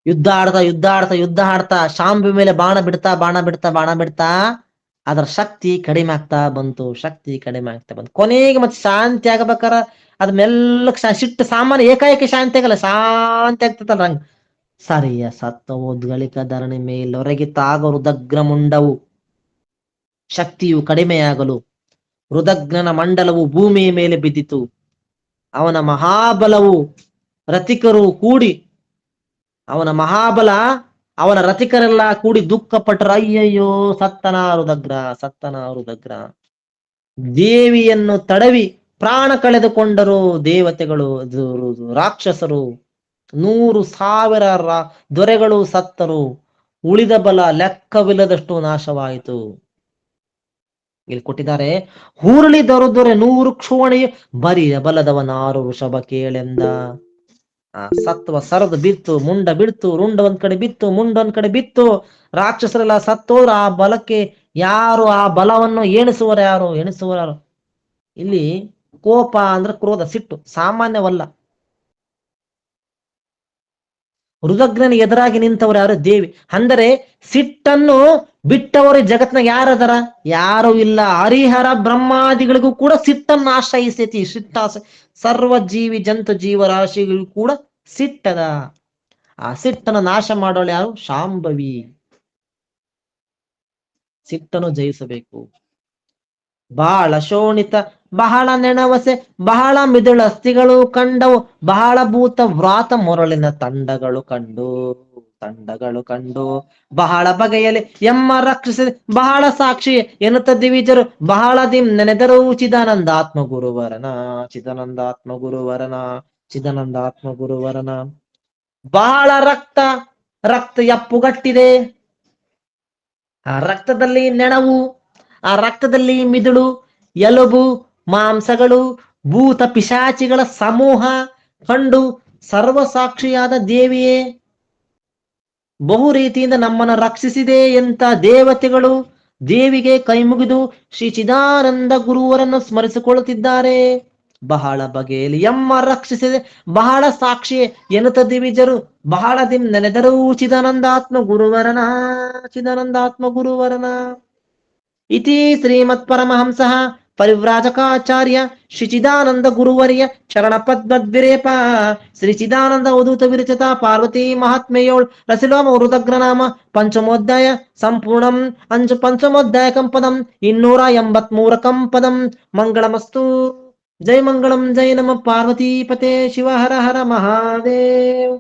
ಯುದ್ಧ ಆಡ್ತಾ ಶಾಂಭವಿ ಮೇಲೆ ಬಾಣ ಬಿಡ್ತಾ ಅದರ ಶಕ್ತಿ ಕಡಿಮೆ ಆಗ್ತಾ ಬಂತು. ಕೊನೆಗೆ ಮತ್ತೆ ಶಾಂತಿ ಆಗಬೇಕಾರ ಅದ್ ಮೆಲ್ಲಕ್ ಸಿಟ್ಟು ಸಾಮಾನ್ಯ ಏಕಾಏಕಿ ಶಾಂತಿ ಆಗಲ್ಲ, ಶಾಂತಿ ಆಗ್ತದಲ್ಲ ರಂಗ್ ಸರಿಯ ಸತ್ತ ಉದ್ಗಳಿಕ ಧರಣಿ ಮೇಲೊರಗಿತಾಗ ಹೃದಗ್ರ ಮುಂಡವು ಶಕ್ತಿಯು ಕಡಿಮೆಯಾಗಲು ಹೃದಗ್ರನ ಮಂಡಲವು ಭೂಮಿಯ ಮೇಲೆ ಬಿದ್ದಿತು. ಅವನ ಮಹಾಬಲವು ರಥಿಕರು ಕೂಡಿ ಅವನ ಮಹಾಬಲ ಅವನ ರಥಿಕರೆಲ್ಲ ಕೂಡಿ ದುಃಖ ಪಟ್ಟರು. ಅಯ್ಯಯ್ಯೋ ಸತ್ತನ ಹೃದಗ್ರ, ಸತ್ತನ ಹೃದಗ್ರ. ದೇವಿಯನ್ನು ತಡವಿ ಪ್ರಾಣ ಕಳೆದುಕೊಂಡರು ದೇವತೆಗಳು, ರಾಕ್ಷಸರು. 100,000 ದೊರೆಗಳು ಸತ್ತರು. ಉಳಿದ ಬಲ ಲೆಕ್ಕವಿಲ್ಲದಷ್ಟು ನಾಶವಾಯಿತು. ಇಲ್ಲಿ ಕೊಟ್ಟಿದ್ದಾರೆ, ಹುರುಳಿ ದೊರೆ 100 ಕ್ಷೋಣಿ ಬರಿಯ ಬಲದವನಾರು ವೃಷಭ ಕೇಳೆಂದ. ಸತ್ವ ಸರದು ಬಿತ್ತು, ಮುಂಡ ಬಿಡ್ತು, ರುಂಡ ಒಂದ್ ಕಡೆ ಬಿತ್ತು, ಮುಂಡ ಒಂದ್ ಕಡೆ ಬಿತ್ತು. ರಾಕ್ಷಸರೆಲ್ಲ ಸತ್ತೋರು. ಆ ಬಲಕ್ಕೆ ಯಾರು, ಆ ಬಲವನ್ನು ಎಣಿಸುವರು ಯಾರು? ಇಲ್ಲಿ ಕೋಪ ಅಂದ್ರೆ ಕ್ರೋಧ, ಸಿಟ್ಟು ಸಾಮಾನ್ಯವಲ್ಲ. ಹೃದಗ್ರನ ಎದುರಾಗಿ ನಿಂತವರು ಯಾರು? ದೇವಿ. ಅಂದರೆ ಸಿಟ್ಟನ್ನು ಬಿಟ್ಟವರು ಜಗತ್ನಾಗ ಯಾರದರ? ಯಾರು ಇಲ್ಲ. ಹರಿಹರ ಬ್ರಹ್ಮಾದಿಗಳಿಗೂ ಕೂಡ ಸಿಟ್ಟನ್ನು ಆಶ್ರಯಿಸೈತಿ. ಸರ್ವ ಜೀವಿ ಜಂತು ಜೀವರಾಶಿಗಳಿಗೂ ಕೂಡ ಸಿಟ್ಟದ. ಆ ಸಿಟ್ಟನ್ನು ನಾಶ ಮಾಡೋಳು ಯಾರು? ಶಾಂಭವಿ. ಸಿಟ್ಟನ್ನು ಜಯಿಸಬೇಕು. ಬಹಳ ಶೋಣಿತ ಬಹಳ ನೆನವಸೆ ಬಹಳ ಮಿದುಳ ಅಸ್ಥಿಗಳು ಕಂಡವು ಬಹಳ ಭೂತ ವ್ರಾತ ಮೊರಳಿನ ತಂಡಗಳು ಕಂಡು ಬಹಳ ಬಗೆಯಲ್ಲಿ ಎಮ್ಮ ರಕ್ಷಿಸಿದೆ ಬಹಳ ಸಾಕ್ಷಿ ಎನ್ನುತ್ತ ದಿವಿಜರು ಬಹಳ ದಿಂ ನೆನೆದರು ಚಿದಾನಂದಾತ್ಮ ಗುರುವರನ. ಬಹಳ ರಕ್ತ ಎಪ್ಪುಗಟ್ಟಿದೆ. ಆ ರಕ್ತದಲ್ಲಿ ನೆಣವು, ಆ ರಕ್ತದಲ್ಲಿ ಮಿದುಳು, ಎಲುಬು, ಮಾಂಸಗಳು, ಭೂತ ಪಿಶಾಚಿಗಳ ಸಮೂಹ ಕಂಡು ಸರ್ವಸಾಕ್ಷಿಯಾದ ದೇವಿಯೇ ಬಹು ರೀತಿಯಿಂದ ನಮ್ಮನ್ನು ರಕ್ಷಿಸಿದೆ ಎಂತ ದೇವತೆಗಳು ದೇವಿಗೆ ಕೈ ಮುಗಿದು ಶ್ರೀ ಚಿದಾನಂದ ಗುರುವರನ್ನು ಸ್ಮರಿಸಿಕೊಳ್ಳುತ್ತಿದ್ದಾರೆ. ಬಹಳ ಬಗೆಯಲ್ಲಿ ಎಮ್ಮ ರಕ್ಷಿಸಿದೆ ಬಹಳ ಸಾಕ್ಷಿ ಎನ್ನುತ್ತ ದಿವಿಜರು ಬಹಳ ದಿನ ನೆನೆದರು ಚಿದಾನಂದಾತ್ಮ ಗುರುವರನ. ಇತಿ ಶ್ರೀಮತ್ ಪರಮಹಂಸಃ ಪರಿವ್ರಾಜಕಾಚಾರ್ಯ ಶ್ರೀ ಚಿದಾನಂದ ಗುರುವರ್ಯ ಶರಣ ಪದ್ಮದ್ವಿರೇಪ ಶ್ರೀ ಚಿದಾನಂದ ಅವಧೂತ ವಿರಚಿತ ಪಾರ್ವತಿ ಮಹಾತ್ಮೆಯೋಳ್ ರಸಿಲೋಮ ಹೃದಗ್ರನಾಮ ಪಂಚಮೋಧ್ಯಾಯ ಸಂಪೂರ್ಣಂ ಪಂಚಮೋಧ್ಯಾಯ ಕಂಪದಂ 283 ಕಂಪದಂ. ಮಂಗಳಮಸ್ತು. ಜೈ ಮಂಗಳಂ. ಜೈ ನಮ ಪಾರ್ವತೀಪತೆ ಶಿವ ಹರ ಹರ ಮಹಾದೇವ್.